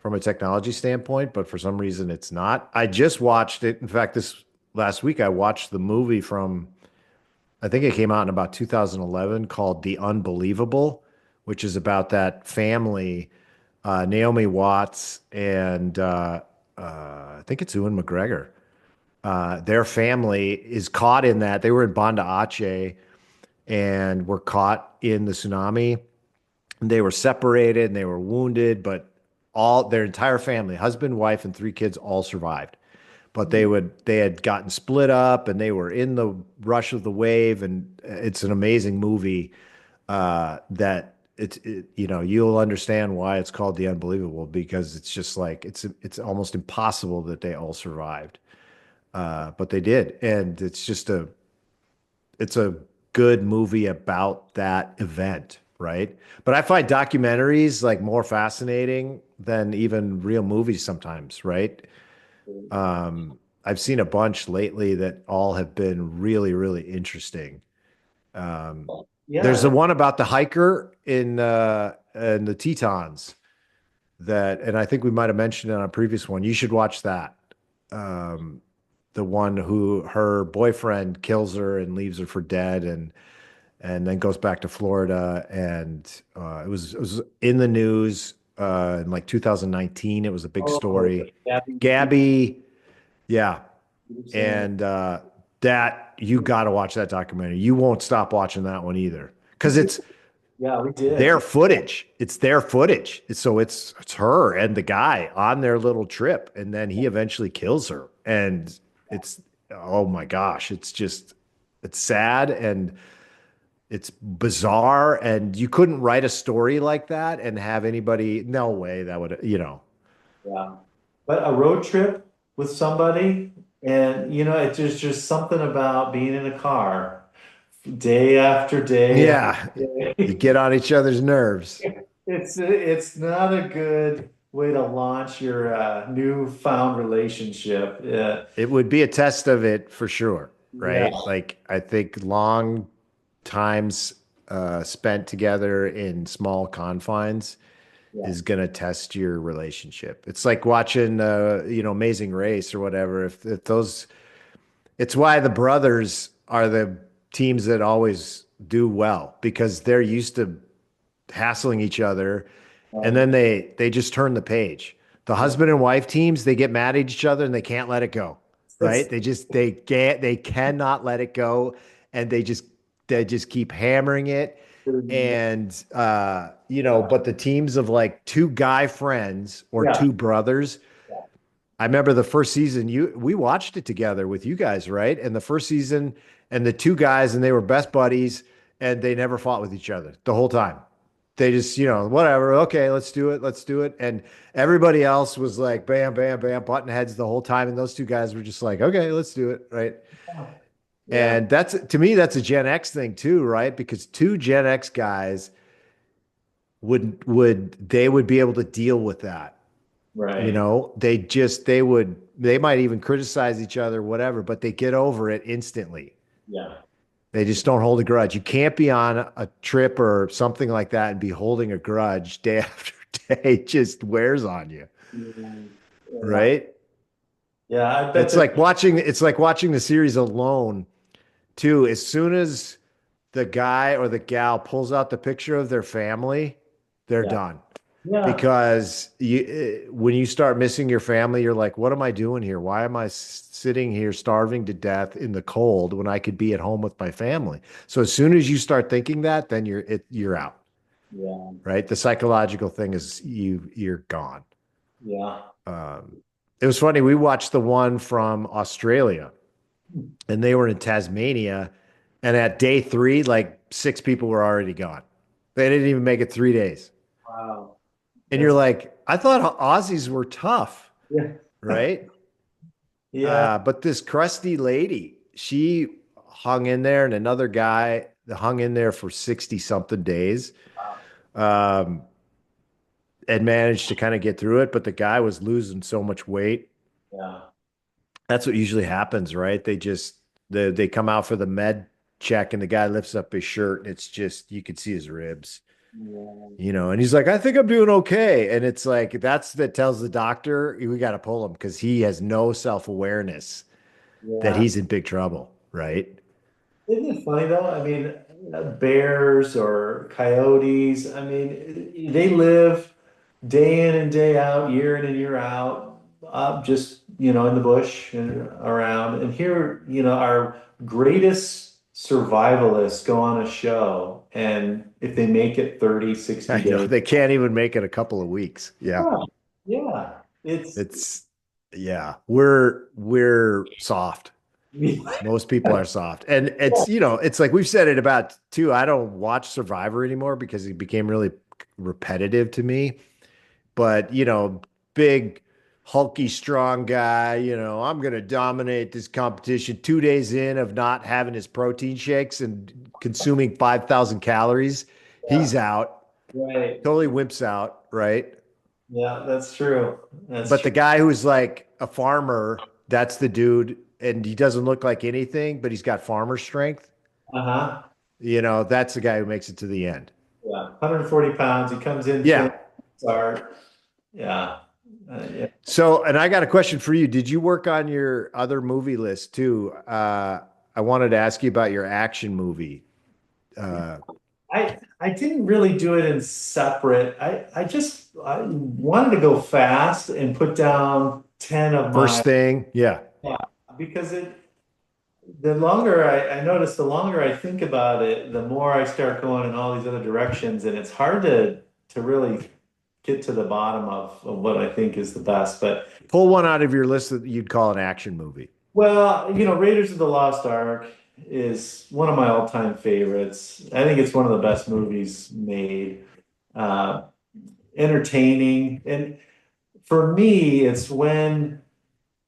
from a technology standpoint, but for some reason it's not. I just watched it. In fact, this last week I watched the movie from, I think it came out in about 2011 called The Unbelievable, which is about that family, Naomi Watts and I think it's Ewan McGregor. Their family is caught in that. They were in Banda Aceh and were caught in the tsunami. They were separated and they were wounded, but all their entire family, husband, wife, and three kids, all survived. but they had gotten split up and they were in the rush of the wave, and it's an amazing movie that you'll understand why it's called The Unbelievable, because it's just like it's almost impossible that they all survived. But they did, and it's a good movie about that event, right? But I find documentaries like more fascinating than even real movies sometimes, right? I've seen a bunch lately that all have been really, really interesting. There's the Yeah. one about the hiker in the Tetons that, and I think we might have mentioned it on a previous one. You should watch that. The one who her boyfriend kills her and leaves her for dead, and then goes back to Florida. And it was in the news in like 2019. It was a big Oh, story. Gabby Gabby, yeah, Peterson. and that you got to watch that documentary. You won't stop watching that one either We because did. it's Yeah, we their did. footage. It's their footage. So it's her and the guy on their little trip, and then he eventually kills her. And it's oh my gosh, it's sad and it's bizarre, and you couldn't write a story like that and have anybody. No way that would, Yeah. But a road trip with somebody, and it's just something about being in a car day after day after yeah, you day. get on each other's nerves. It's not a good way to launch your newfound relationship. It would be a test of it for sure, Yeah, right? Like I think long times spent together in small confines yeah. is gonna test your relationship. It's like watching Amazing Race or whatever. If those it's why the brothers are the teams that always do well because they're used to hassling each other, and then they just turn the page. The Yeah. husband and wife teams, they get mad at each other and they can't let it go, right? It's, They cannot let it go, and they just keep hammering it. And but the teams of like two guy friends or yeah, two brothers, yeah. I remember the first season we watched it together with you guys, right? And the first season, and the two guys, and they were best buddies, and they never fought with each other the whole time. They just, whatever, okay, let's do it, let's do it. And everybody else was like bam, bam, bam, button heads the whole time. And those two guys were just like, okay, let's do it, right? Yeah, And that's to me, that's a Gen X thing too, right? Because two Gen X guys would be able to deal with that. right. They might even criticize each other, whatever, but they get over it instantly. Yeah. They just don't hold a grudge. You can't be on a trip or something like that and be holding a grudge day after day. It just wears on you, Yeah, right? yeah, I bet It's there. like watching the series Alone too. As soon as the guy or the gal pulls out the picture of their family, they're Yeah, done. yeah, Because when you start missing your family, you're like, what am I doing here? Why am I sitting here starving to death in the cold when I could be at home with my family? So as soon as you start thinking that, then you're out, yeah, right? The psychological thing is you're gone. yeah. Um, it was funny. We watched the one from Australia, and they were in Tasmania, and at day three, like six people were already gone. They didn't even make it 3 days. Wow. And you're That's like, I thought Aussies were tough, yeah, right? yeah. But this crusty lady, she hung in there, and another guy that hung in there for 60 something days, Wow. um, and managed to kind of get through it. But the guy was losing so much weight. Yeah. That's what usually happens, right? They come out for the med check, and the guy lifts up his shirt, and it's just you could see his ribs. Yeah. And he's like, I think I'm doing okay. And it's like, that tells the doctor, we got to pull him because he has no self-awareness that Yeah. he's in big trouble, right? Isn't it funny though? I mean, bears or coyotes, I mean, they live day in and day out, year in and year out, just, in the bush and around. And here, our greatest survivalists go on a show, and if they make it 30, 60 I know days, they can't even make it a couple of weeks. Yeah. yeah, yeah, it's It's, Yeah, we're soft. Yeah. Most people are soft. And it's, it's like we've said it about too. I don't watch Survivor anymore because it became really repetitive to me. But, big, hulky, strong guy, I'm going to dominate this competition 2 days in of not having his protein shakes and consuming 5,000 calories. He's out, Right. totally wimps out, right? Yeah, that's true. That's But true. the guy who's like a farmer, that's the dude. And he doesn't look like anything, but he's got farmer strength. Uh-huh. That's the guy who makes it to the end. Yeah. 140 pounds. He comes in, trains, Yeah. start. Yeah. Yeah. So, and I got a question for you. Did you work on your other movie list too? I wanted to ask you about your action movie. Uh, I didn't really do it in separate. I wanted to go fast and put down 10 of First my, thing, yeah. yeah, because the longer I notice, the longer I think about it, the more I start going in all these other directions, and it's hard to really get to the bottom of what I think is the best. But Pull one out of your list that you'd call an action movie. well, Raiders of the Lost Ark is one of my all-time favorites. I think it's one of the best movies made. Uh, Entertaining, and for me, it's when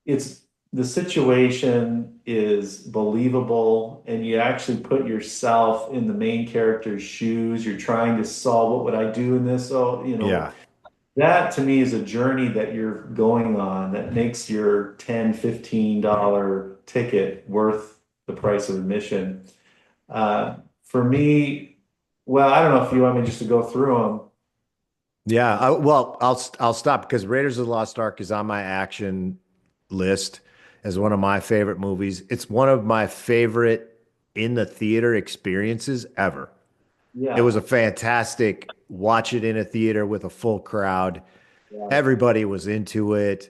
it's the situation is believable and you actually put yourself in the main character's shoes. You're trying to solve what would I do in this? So, Yeah. that to me is a journey that you're going on that makes your 10, $15 ticket worth the price of admission. For me, well, I don't know if you want me just to go through them. Yeah. Well, I'll stop because Raiders of the Lost Ark is on my action list as one of my favorite movies. It's one of my favorite in the theater experiences ever. It was Yeah. a fantastic watch it in a theater with a full crowd. Yeah. Everybody was into it.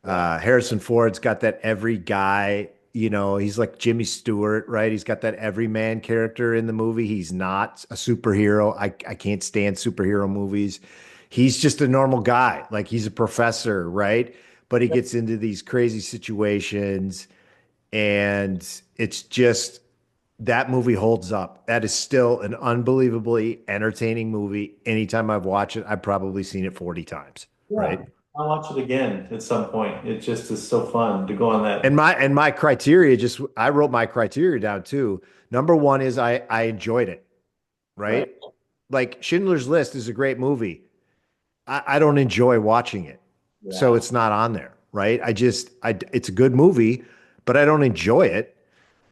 Yeah. Harrison Ford's got that every guy, he's like Jimmy Stewart, right? He's got that everyman character in the movie. He's not a superhero. I can't stand superhero movies. He's just a normal guy. Like he's a professor, right? But he gets into these crazy situations and it's just that movie holds up. That is still an unbelievably entertaining movie. Anytime I've watched it, I've probably seen it 40 times, Yeah, right? I'll watch it again at some point. It just is so fun to go on And that. my criteria just I wrote my criteria down too. Number one is I enjoyed it, Right. right? Like Schindler's List is a great movie. I don't enjoy watching it. So Yeah. it's not on there, right? It's a good movie, but I don't enjoy it.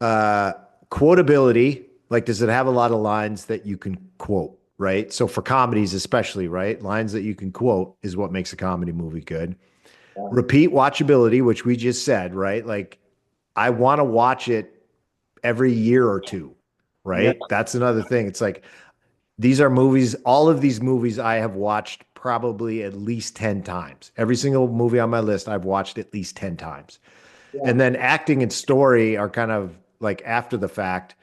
Uh, Quotability, like does it have a lot of lines that you can quote, right? So for comedies especially, right? Lines that you can quote is what makes a comedy movie good. Yeah. Repeat watchability, which we just said, right? Like I want to watch it every year or two, Yeah. right? That's another thing. It's like these are movies, all of these movies I have watched probably at least 10 times. Every single movie on my list I've watched at least 10 times. Yeah. And then acting and story are kind of like after the fact,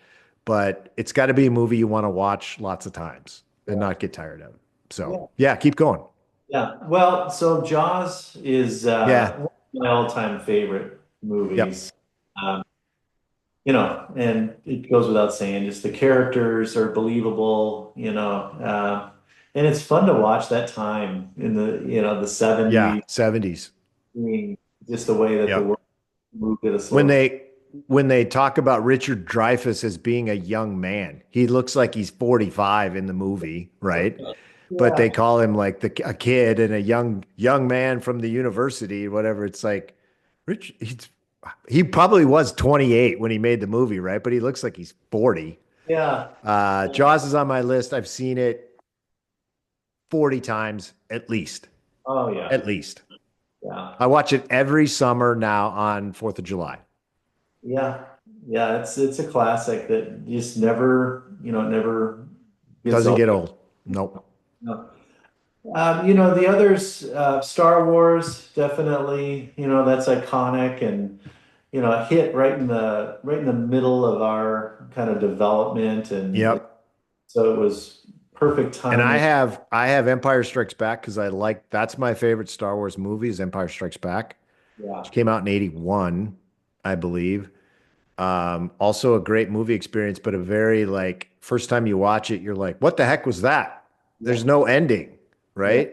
but it's got to be a movie you want to watch lots of times and Yeah. not get tired of. So, Yeah. yeah, keep going. Yeah. Well, so Jaws is Yeah. one of my all-time favorite Yep. movies. Um, and it goes without saying, just the characters are believable, and it's fun to watch that time in the Yeah. 70s, 70s. being just the way that the Yep. world moved at a when slow pace. they when they talk about Richard Dreyfuss as being a young man, he looks like he's 45 in the movie, right? But Yeah. they call him like a kid and a young man from the university, whatever. It's like he probably was 28 when he made the movie, right? But he looks like he's 40. Yeah. Jaws is on my list. I've seen it 40 times at least. Oh yeah. At least. Yeah. I watch it every summer now on 4th of July. Yeah. Yeah. It's a classic that just never gets Doesn't old. get old. Nope. No. The others, Star Wars, definitely, that's iconic and, hit right in the middle of our kind of development. And Yep. so it was perfect And I timing. have I have Empire Strikes Back because I like that's my favorite Star Wars movie is Empire Strikes Back. Yeah. which came out in 81, I believe. Also a great movie experience, but a very like first time you watch it, you're like, what the heck was that? Yeah. There's no ending, Yeah. right?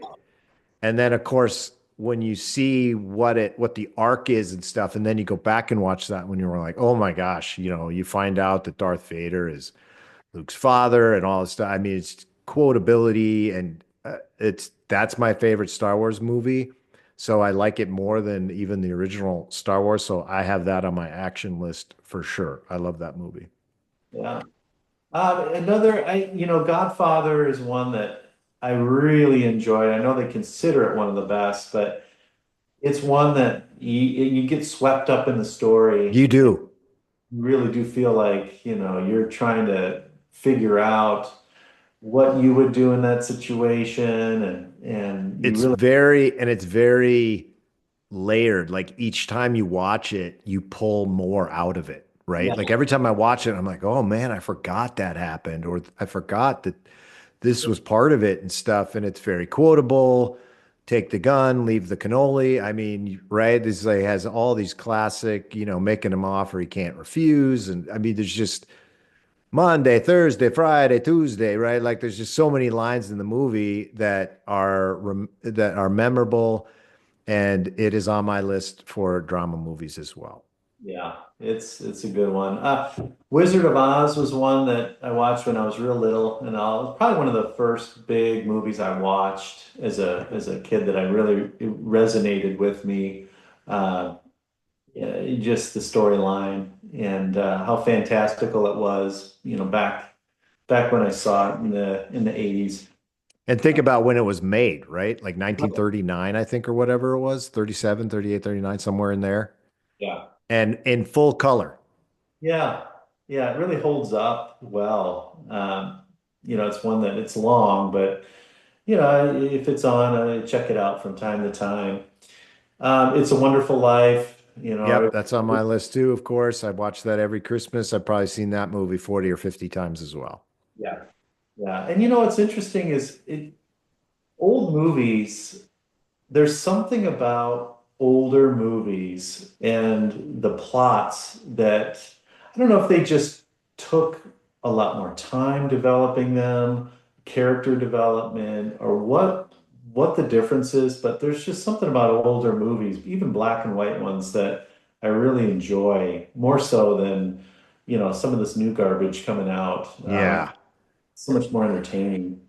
And then of course, when you see what the arc is and stuff, and then you go back and watch that when you're like, oh my gosh, you find out that Darth Vader is Luke's father and all this stuff. I mean, it's quotability and it's that's my favorite Star Wars movie. So I like it more than even the original Star Wars. So I have that on my action list for sure. I love that movie. Yeah. Godfather is one that I really enjoyed. I know they consider it one of the best, but it's one that you get swept up in the story. You do. You really do feel like, you're trying to figure out what you would do in that situation, and you really, It's very layered. Like each time you watch it, you pull more out of it, right? yeah, Like every time I watch it, I'm like, oh man, I forgot that happened, or I forgot that this was part of it and stuff. And it's very quotable. Take the gun, leave the cannoli. I mean, right? This like has all these classic, making him offer he can't refuse. And I mean, there's just Monday, Thursday, Friday, Tuesday, right? Like there's just so many lines in the movie that are memorable, and it is on my list for drama movies as well. yeah, it's a good one. Wizard of Oz was one that I watched when I was real little, and it was probably one of the first big movies I watched as a kid that I really it resonated with me. Uh, yeah, just the storyline and how fantastical it was, back when I saw it in the 80s. And think about when it was made, right? Like 1939, I think, or whatever it was, 37, 38, 39, somewhere in there. Yeah. And in full color. Yeah. Yeah, it really holds up well. It's one that it's long, but if it's on, check it out from time to time. It's a Wonderful Life, Yep, that's on my list too, of course. I watch that every Christmas. I've probably seen that movie 40 or 50 times as well. yeah. Yeah. And what's interesting is old movies, there's something about older movies and the plots that I don't know if they just took a lot more time developing them, character development, or what the difference is, but there's just something about older movies, even black and white ones, that I really enjoy more so than, some of this new garbage coming out. Yeah, So much more entertaining.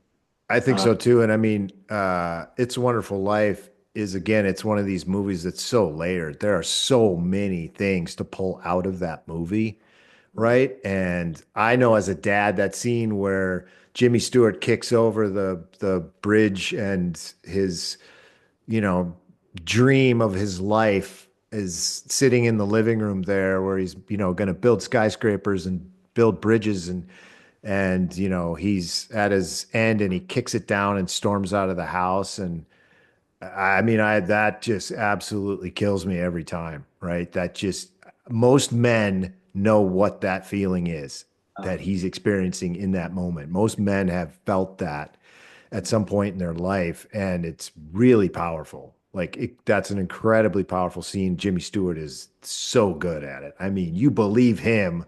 I think Uh, so too. And I mean, It's a Wonderful Life is again, it's one of these movies that's so layered. There are so many things to pull out of that movie, right? And I know as a dad, that scene where Jimmy Stewart kicks over the bridge and his, you know, dream of his life is sitting in the living room there where he's, going to build skyscrapers and build bridges and he's at his end and he kicks it down and storms out of the house. And I mean, I that just absolutely kills me every time, right? That just most men know what that feeling is that he's experiencing in that moment. Most men have felt that at some point in their life, and it's really powerful. That's an incredibly powerful scene. Jimmy Stewart is so good at it. I mean, you believe him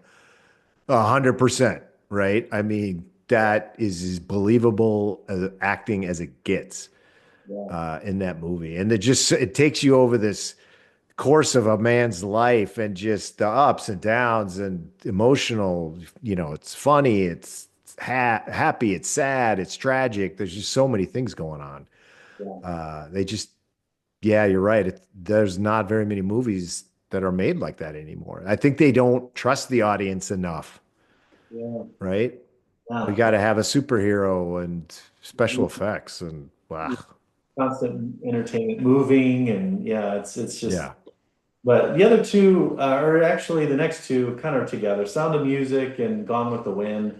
100%, right? I mean, that is as believable acting as it gets yeah, in that movie. And it takes you over this course of a man's life and just the ups and downs and emotional, it's funny, it's happy, it's sad, it's tragic. There's just so many things going on. yeah, They just, yeah, you're right. There's not very many movies that are made like that anymore. I think they don't trust the audience enough, yeah, right? We yeah. got to have a superhero and special effects and wow. Constant entertainment, moving, and yeah, it's just. Yeah. But the other two, or actually the next two, kind of together. Sound of Music and Gone with the Wind,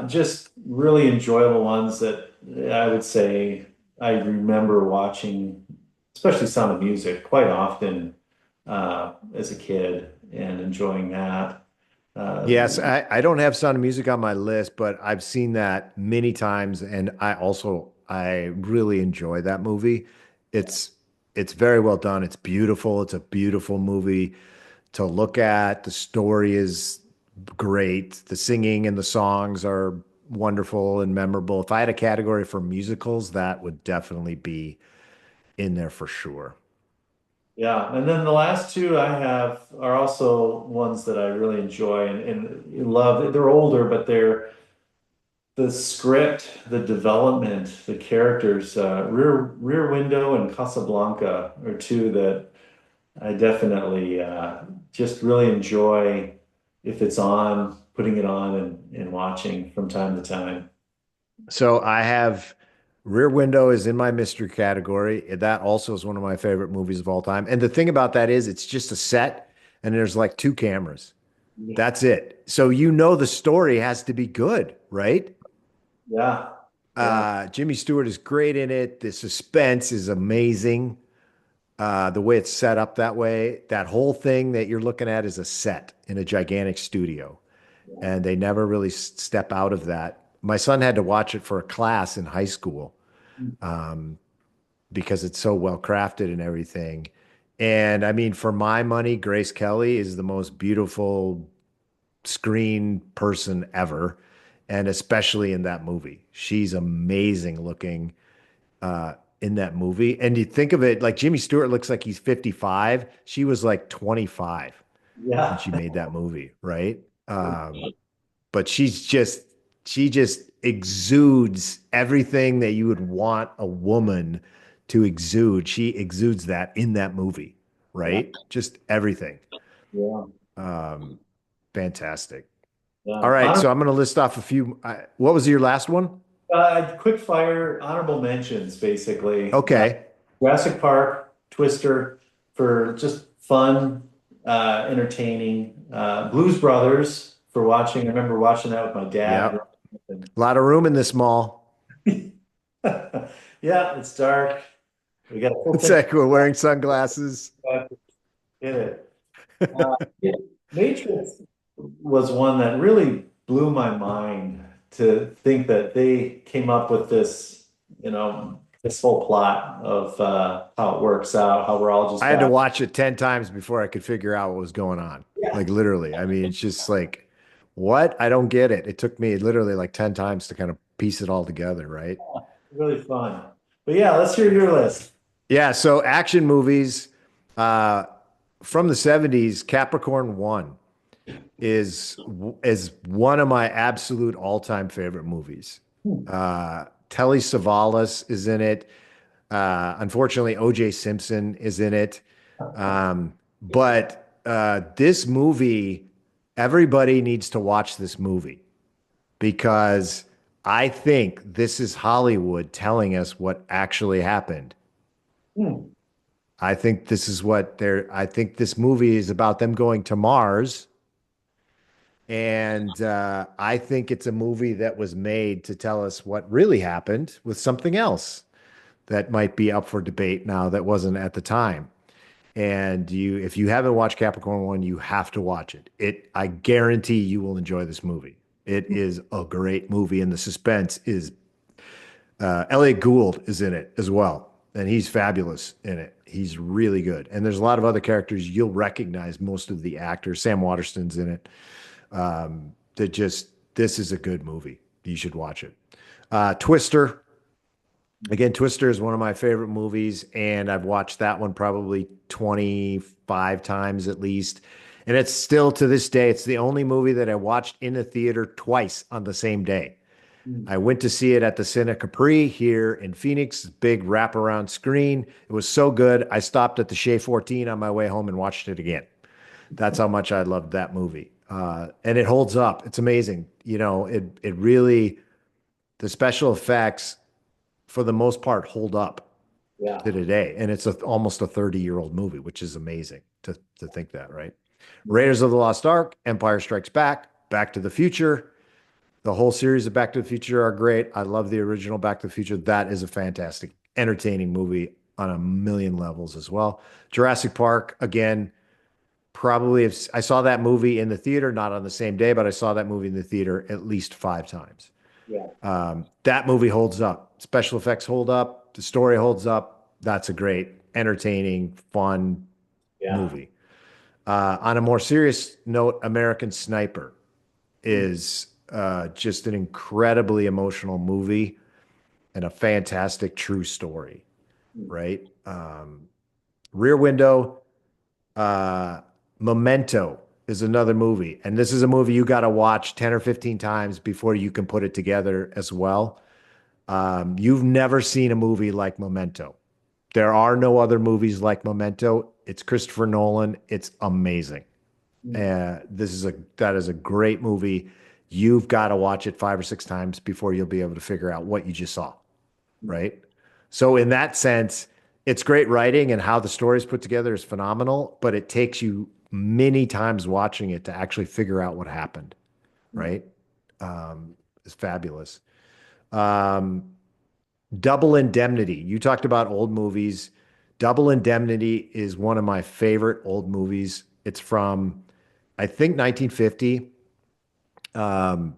just really enjoyable ones that I would say I remember watching, especially Sound of Music, quite often as a kid and enjoying that. Uh, Yes, I don't have Sound of Music on my list, but I've seen that many times, and I really enjoy that movie. It's it's very well done. It's beautiful. It's a beautiful movie to look at. The story is great. The singing and the songs are wonderful and memorable. If I had a category for musicals, that would definitely be in there for sure. Yeah, and then the last two I have are also ones that I really enjoy and love. They're older, but they're the script, the development, the characters. Rear Window and Casablanca are two that I definitely just really enjoy if it's on, putting it on and watching from time to time. So I have Rear Window is in my mystery category. That also is one of my favorite movies of all time. And the thing about that is it's just a set and there's like two cameras. That's it. So you know the story has to be good, right? Yeah, yeah, Jimmy Stewart is great in it. The suspense is amazing. The way it's set up that way, that whole thing that you're looking at is a set in a gigantic studio, yeah. and they never really step out of that. My son had to watch it for a class in high school because it's so well crafted and everything. And I mean, for my money, Grace Kelly is the most beautiful screen person ever, and especially in that movie. She's amazing looking in that movie. And you think of it like Jimmy Stewart looks like he's 55. She was like 25 when Yeah. she made that movie, right? But she just exudes everything that you would want a woman to exude. She exudes that in that movie, Yeah, right? Just everything. yeah, Um, Fantastic. All yeah. right, so I'm going to list off a few. What was your last one? Quick fire honorable mentions, basically. Okay. Jurassic Park, Twister for just fun, entertaining. Blues Brothers for watching. I remember watching that with my dad. Yep. A lot of room in this mall. Yeah, it's dark. We got a full It's tank like we're wearing sunglasses. in it. Yeah, Matrix was one that really blew my mind to think that they came up with this, this whole plot of how it works out, how we're all just I had to back. watch it 10 times before I could figure out what was going on. Yeah, Like literally. I mean, it's just like, what? I don't get it. It took me literally like 10 times to kind of piece it all together, right? really fun. But yeah, let's hear your list. Yeah, so action movies uh from the 70s, Capricorn One is one of my absolute all-time favorite movies. Hmm. Telly Savalas is in it. Unfortunately, O.J. Simpson is in it. But this movie, everybody needs to watch this movie because I think this is Hollywood telling us what actually happened. Hmm. I think this is what I think this movie is about them going to Mars. And I think it's a movie that was made to tell us what really happened with something else that might be up for debate now that wasn't at the time. And if you haven't watched Capricorn One, you have to watch it. I guarantee you will enjoy this movie. It is a great movie, and the suspense is. Elliot Gould is in it as well, and he's fabulous in it. He's really good, and there's a lot of other characters you'll recognize. Most of the actors, Sam Waterston's in it. That just this is a good movie. You should watch it. Twister. Again, Twister is one of my favorite movies, and I've watched that one probably 25 times at least. And it's still to this day, it's the only movie that I watched in the theater twice on the same day. Hmm. I went to see it at the Cine Capri here in Phoenix, big wraparound screen. It was so good. I stopped at the Chez 14 on my way home and watched it again. That's how much I loved that movie. And it holds up. It's amazing. It really, the special effects for the most part hold up Yeah. to today. And it's almost a 30-year-old movie, which is amazing to think that, right? Yeah. Raiders of the Lost Ark, Empire Strikes Back, Back to the Future. The whole series of Back to the Future are great. I love the original Back to the Future. That is a fantastic, entertaining movie on a million levels as well. Jurassic Park, again, probably if I saw that movie in the theater, not on the same day, but I saw that movie in the theater at least 5 times. Yeah. That movie holds up. Special effects hold up. The story holds up. That's a great entertaining, fun Yeah. movie. On a more serious note, American Sniper Mm. is just an incredibly emotional movie and a fantastic true story, Mm. right? Rear Window, uh, Memento is another movie. And this is a movie you got to watch 10 or 15 times before you can put it together as well. You've never seen a movie like Memento. There are no other movies like Memento. It's Christopher Nolan. It's amazing. Mm. That is a great movie. You've got to watch it 5 or 6 times before you'll be able to figure out what you just saw, Mm. right? So in that sense, it's great writing and how the story is put together is phenomenal, but it takes you many times watching it to actually figure out what happened, Mm. right? It's fabulous. Um, Double Indemnity. You talked about old movies. Double Indemnity is one of my favorite old movies. It's from, I think, 1950. Um,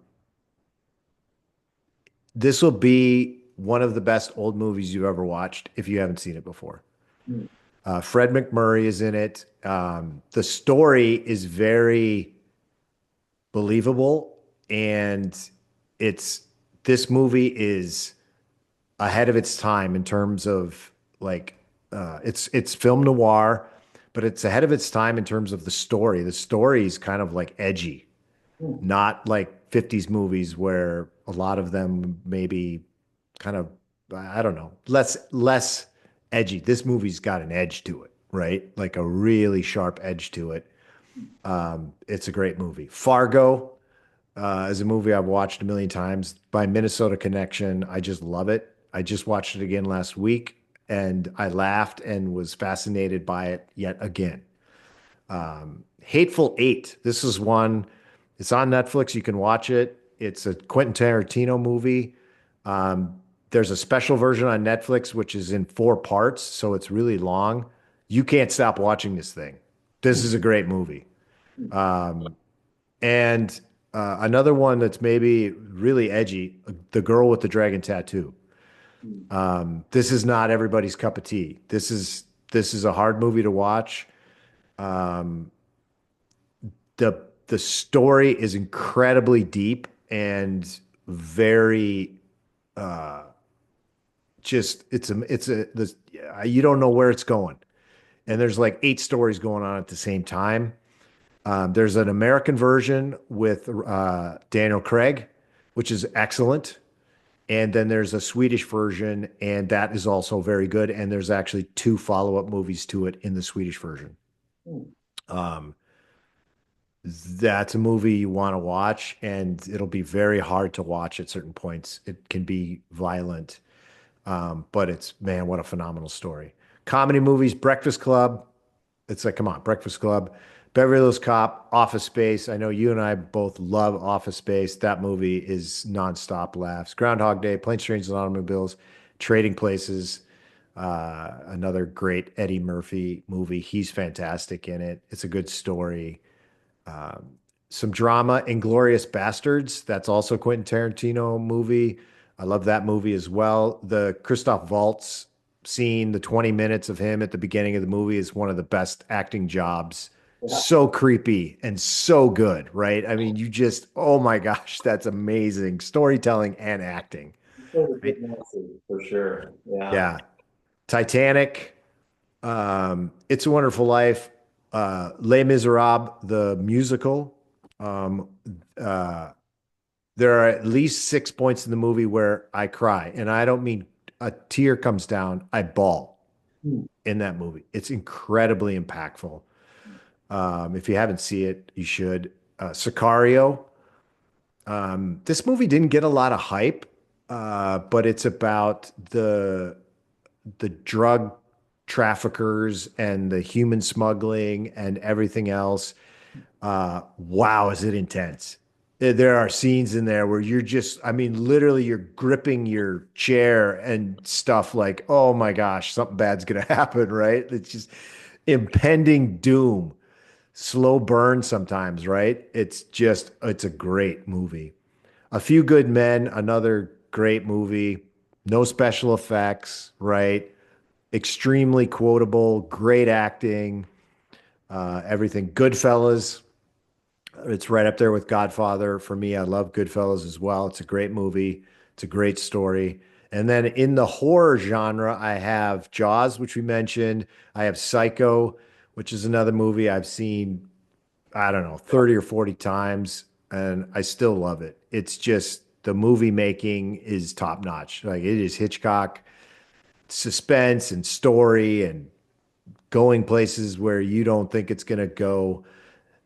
this will be one of the best old movies you've ever watched if you haven't seen it before. Mm. Fred McMurray is in it. The story is very believable, and it's this movie is ahead of its time in terms of like it's film noir, but it's ahead of its time in terms of the story. The story is kind of like edgy, Mm. not like 50s movies where a lot of them maybe kind of I don't know, less edgy. This movie's got an edge to it, right? Like a really sharp edge to it. It's a great movie. Fargo is a movie I've watched a million times. By Minnesota Connection, I just love it. I just watched it again last week and I laughed and was fascinated by it yet again. Hateful Eight. This is one. It's on Netflix. You can watch it. It's a Quentin Tarantino movie. Um, there's a special version on Netflix which is in 4 parts, so it's really long. You can't stop watching this thing. This is a great movie. Mm. And another one that's maybe really edgy, The Girl with the Dragon Tattoo. Mm. This is not everybody's cup of tea. This is a hard movie to watch. Um, the story is incredibly deep and very just it's a this you don't know where it's going. And there's like 8 stories going on at the same time. There's an American version with Daniel Craig, which is excellent. And then there's a Swedish version, and that is also very good. And there's actually 2 follow-up movies to it in the Swedish version. Mm. Um, that's a movie you want to watch, and it'll be very hard to watch at certain points. It can be violent, but it's, man, what a phenomenal story. Comedy movies, Breakfast Club. It's like, come on, Breakfast Club, Beverly Hills Cop, Office Space. I know you and I both love Office Space. That movie is nonstop laughs. Groundhog Day, Planes, Trains, and Automobiles, Trading Places. Another great Eddie Murphy movie. He's fantastic in it. It's a good story. Some drama, Inglourious Basterds. That's also a Quentin Tarantino movie. I love that movie as well. The Christoph Waltz scene, the 20 minutes of him at the beginning of the movie is one of the best acting jobs. Yeah. So creepy and so good, right? I mean, you just, oh my gosh, that's amazing. Storytelling and acting, It's a right? good message for sure. Yeah. Yeah. Titanic, It's a Wonderful Life, Les Miserables, the musical. Um, uh, there are at least 6 points in the movie where I cry, and I don't mean a tear comes down. I bawl Mm. in that movie. It's incredibly impactful. If you haven't seen it, you should. Sicario. This movie didn't get a lot of hype, but it's about the drug traffickers and the human smuggling and everything else. Wow, is it intense? There are scenes in there where you're just, I mean, literally you're gripping your chair and stuff like, oh my gosh, something bad's gonna happen, right? It's just impending doom, slow burn sometimes, right? It's a great movie. A Few Good Men, another great movie. No special effects, right? extremely quotable, great acting, everything. Goodfellas, it's right up there with Godfather for me. I love Goodfellas as well. It's a great movie. It's a great story. And then in the horror genre, I have Jaws, which we mentioned. I have Psycho, which is another movie I've seen, I don't know, 30 or 40 times, and I still love it. It's just the movie making is top notch. Like it is Hitchcock suspense and story and going places where you don't think it's going to go.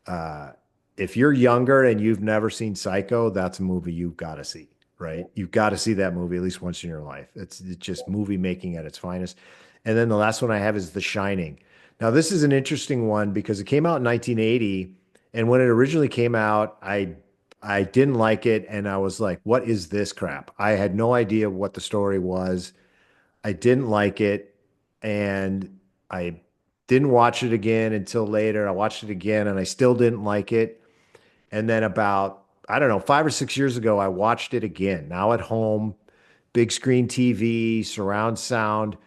Uh, if you're younger and you've never seen Psycho, that's a movie you've got to see, right? You've got to see that movie at least once in your life. It's just movie making at its finest. And then the last one I have is The Shining. Now, this is an interesting one because it came out in 1980, and when it originally came out, I didn't like it, and I was like, "What is this crap?" I had no idea what the story was. I didn't like it, and I didn't watch it again until later. I watched it again, and I still didn't like it. And then about, I don't know, 5 or 6 years ago, I watched it again. Now at home, big screen TV, surround sound.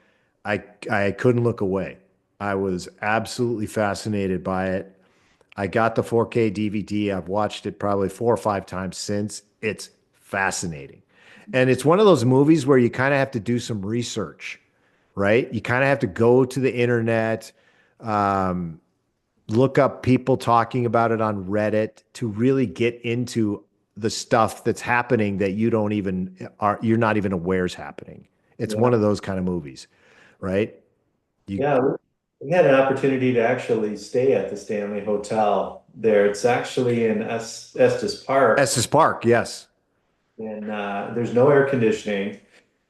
I couldn't look away. I was absolutely fascinated by it. I got the 4K DVD. I've watched it probably 4 or 5 times since. It's fascinating. And it's one of those movies where you kind of have to do some research, right? You kind of have to go to the internet, um, look up people talking about it on Reddit to really get into the stuff that's happening that you're not even aware is happening. It's one Yeah. of those kind of movies, right? You Yeah, we had an opportunity to actually stay at the Stanley Hotel there. It's actually in Estes Park, Estes Park, yes. and there's no air conditioning.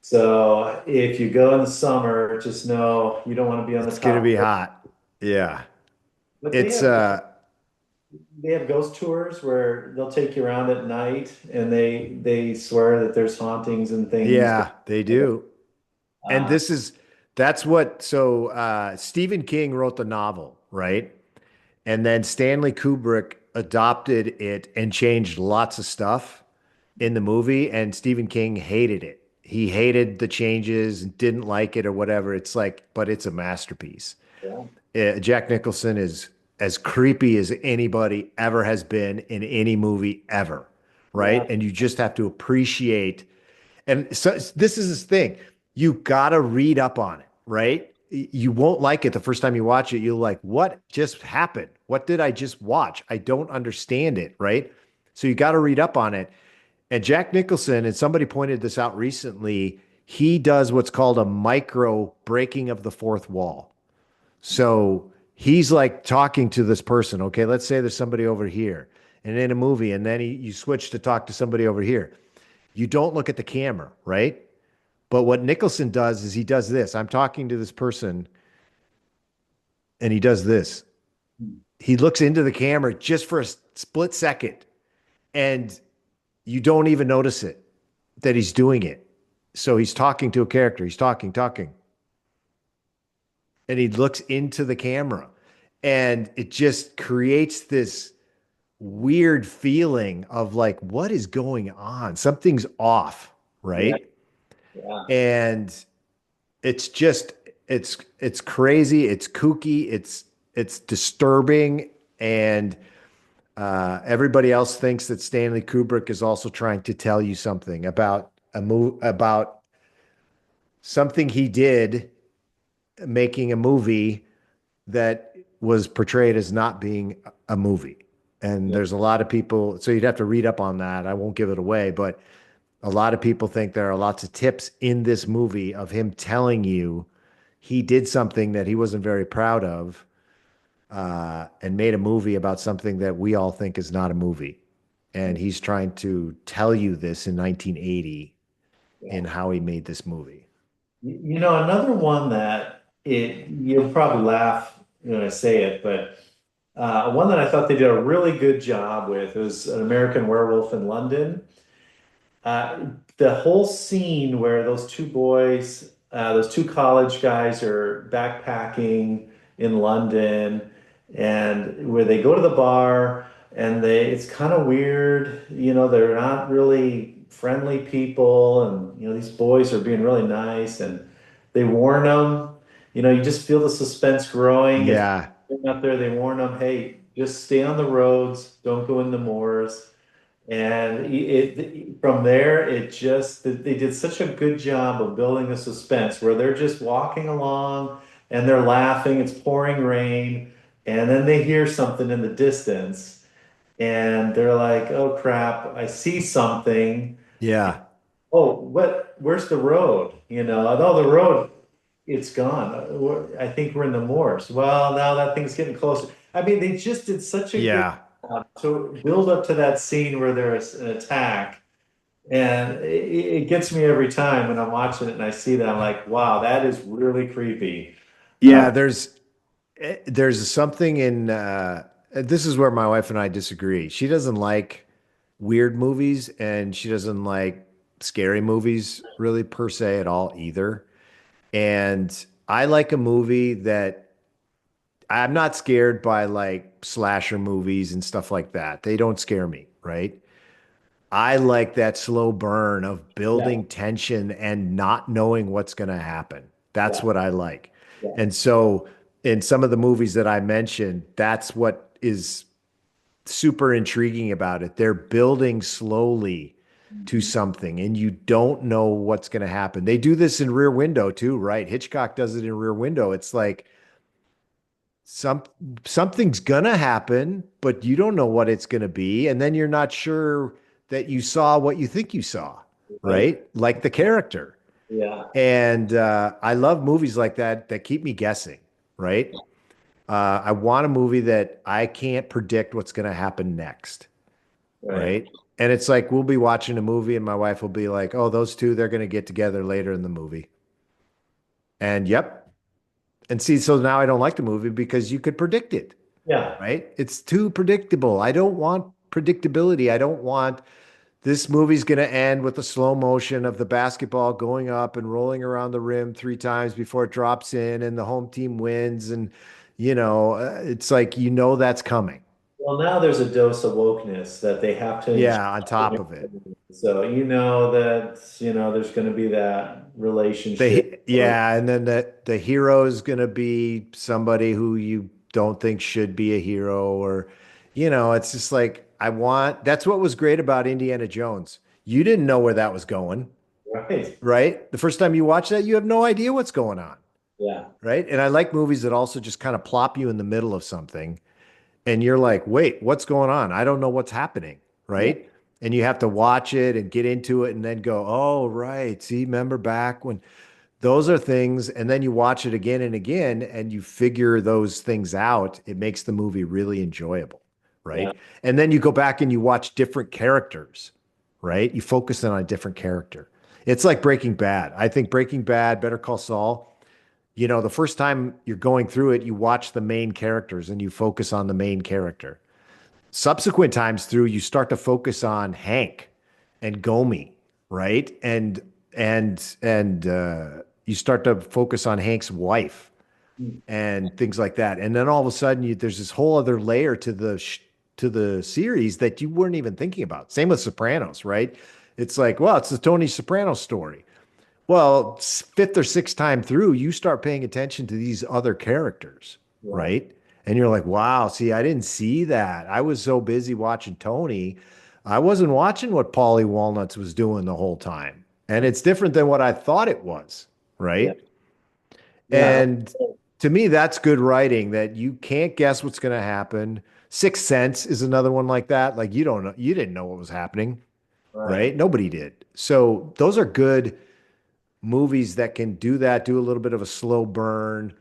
So if you go in the summer, just know you don't want to be on the It's gonna top be floor. hot. Yeah. But It's they have ghost tours where they'll take you around at night, and they swear that there's hauntings and things. yeah, they do. And Uh, that's what Stephen King wrote the novel, right? And then Stanley Kubrick adopted it and changed lots of stuff in the movie, and Stephen King hated it. He hated the changes and didn't like it or whatever. It's like, but it's a masterpiece. yeah, Jack Nicholson is as creepy as anybody ever has been in any movie ever, yeah, right? And you just have to appreciate. And so this is this thing. You got to read up on it, right? You won't like it the first time you watch it. You're like, what just happened? What did I just watch? I don't understand it, right? So you got to read up on it. And Jack Nicholson, and somebody pointed this out recently, he does what's called a micro breaking of the fourth wall. So he's like talking to this person. Okay, let's say there's somebody over here, and in a movie, and then you switch to talk to somebody over here. You don't look at the camera, right? But what Nicholson does is he does this. I'm talking to this person, and he does this. He looks into the camera just for a split second, and you don't even notice it that he's doing it. So he's talking to a character. He's talking, and he looks into the camera, and it just creates this weird feeling of like, what is going on? Something's off, yeah, right? yeah. And it's just it's crazy, it's kooky, it's disturbing, and everybody else thinks that Stanley Kubrick is also trying to tell you something about about something he did making a movie that was portrayed as not being a movie. And Yeah. there's a lot of people, so you'd have to read up on that. I won't give it away, but a lot of people think there are lots of tips in this movie of him telling you he did something that he wasn't very proud of, and made a movie about something that we all think is not a movie. And he's trying to tell you this in 1980 Yeah. in how he made this movie. You know, another one that you'll probably laugh when I say it, but one that I thought they did a really good job with was An American Werewolf in London. Uh, the whole scene where those two boys, those two college guys are backpacking in London, and where they go to the bar, and it's kind of weird, they're not really friendly people, and these boys are being really nice, and they warn them, you just feel the suspense growing as Yeah. they're out there. They warn them, hey, just stay on the roads, don't go in the moors. And from there, they did such a good job of building the suspense where they're just walking along and they're laughing, it's pouring rain, and then they hear something in the distance and they're like, oh crap, I see something. Yeah. Oh, where's the road? Oh, the road, it's gone. I think we're in the moors. Well, now that thing's getting closer. I mean, they just did such a good Yeah. job to build up to that scene where there's an attack. And it gets me every time when I'm watching it and I see that. I'm like, wow, that is really creepy. Yeah, there's something in this is where my wife and I disagree. She doesn't like weird movies and she doesn't like scary movies really per se at all either. And I like a movie that I'm not scared by like slasher movies and stuff like that. They don't scare me, right? I like that slow burn of Yeah, building tension and not knowing what's going to happen. That's yeah, what I like. yeah, And so in some of the movies that I mentioned, that's what is super intriguing about it. They're building slowly to mhm, something and you don't know what's going to happen. They do this in Rear Window too, right? Hitchcock does it in Rear Window. It's like some something's gonna happen, but you don't know what it's gonna be, and then you're not sure that you saw what you think you saw, right. right? Like the character. Yeah, And I love movies like that that keep me guessing, right? I want a movie that I can't predict what's gonna happen next, right. right? And it's like we'll be watching a movie, and my wife will be like, "Oh, those two, they're gonna get together later in the movie." And yep. And see, so now I don't like the movie because you could predict it. Yeah. Right? It's too predictable. I don't want predictability. I don't want this movie's going to end with the slow motion of the basketball going up and rolling around the rim 3 times before it drops in and the home team wins. And, it's like, that's coming. Well, now there's a dose of wokeness that they have to inject. Yeah, on top of it. So there's going to be that relationship. Yeah, and then the hero is going to be somebody who you don't think should be a hero or it's just like that's what was great about Indiana Jones. You didn't know where that was going, Right. right? The first time you watch that, you have no idea what's going on, Yeah. right? And I like movies that also just kind of plop you in the middle of something and you're like, "Wait, what's going on? I don't know what's happening." Yeah. Right? And you have to watch it and get into it and then go, "Oh, right. See, remember back when those are things, and then you watch it again and again, and you figure those things out. It makes the movie really enjoyable, Yeah. right? And then you go back and you watch different characters, right? You focus in on a different character. It's like Breaking Bad. I think Breaking Bad, Better Call Saul, the first time you're going through it, you watch the main characters and you focus on the main character. Subsequent times through, you start to focus on Hank and Gomi, right? And you start to focus on Hank's wife and things like that. And then all of a sudden, there's this whole other layer to the series that you weren't even thinking about. Same with Sopranos, right? It's like, well, it's the Tony Soprano story. Well, fifth or sixth time through, you start paying attention to these other characters, Yeah. right? And you're like, wow, see, I didn't see that. I was so busy watching Tony. I wasn't watching what Paulie Walnuts was doing the whole time. And it's different than what I thought it was, Yeah. right? Yeah. And to me, that's good writing that you can't guess what's going to happen. Sixth Sense is another one like that. Like you don't know, you didn't know what was happening, Right. right? Nobody did. So those are good movies that can do that, do a little bit of a slow burn,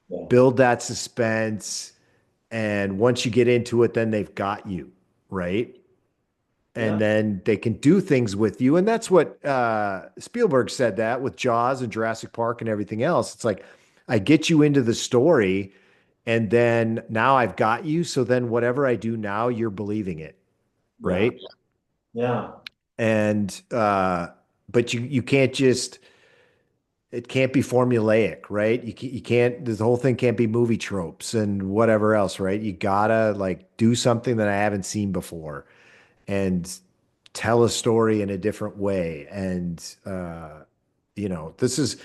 Yeah. build that suspense. And once you get into it, then they've got you, right? And Yeah. then they can do things with you. And that's what Spielberg said that with Jaws and Jurassic Park and everything else. It's like, I get you into the story, and then now I've got you. So then whatever I do now, you're believing it, Yeah. right? Yeah. And but you can't just it can't be formulaic, right? You can't, the whole thing can't be movie tropes and whatever else, right? You gotta like do something that I haven't seen before and tell a story in a different way. And, this is,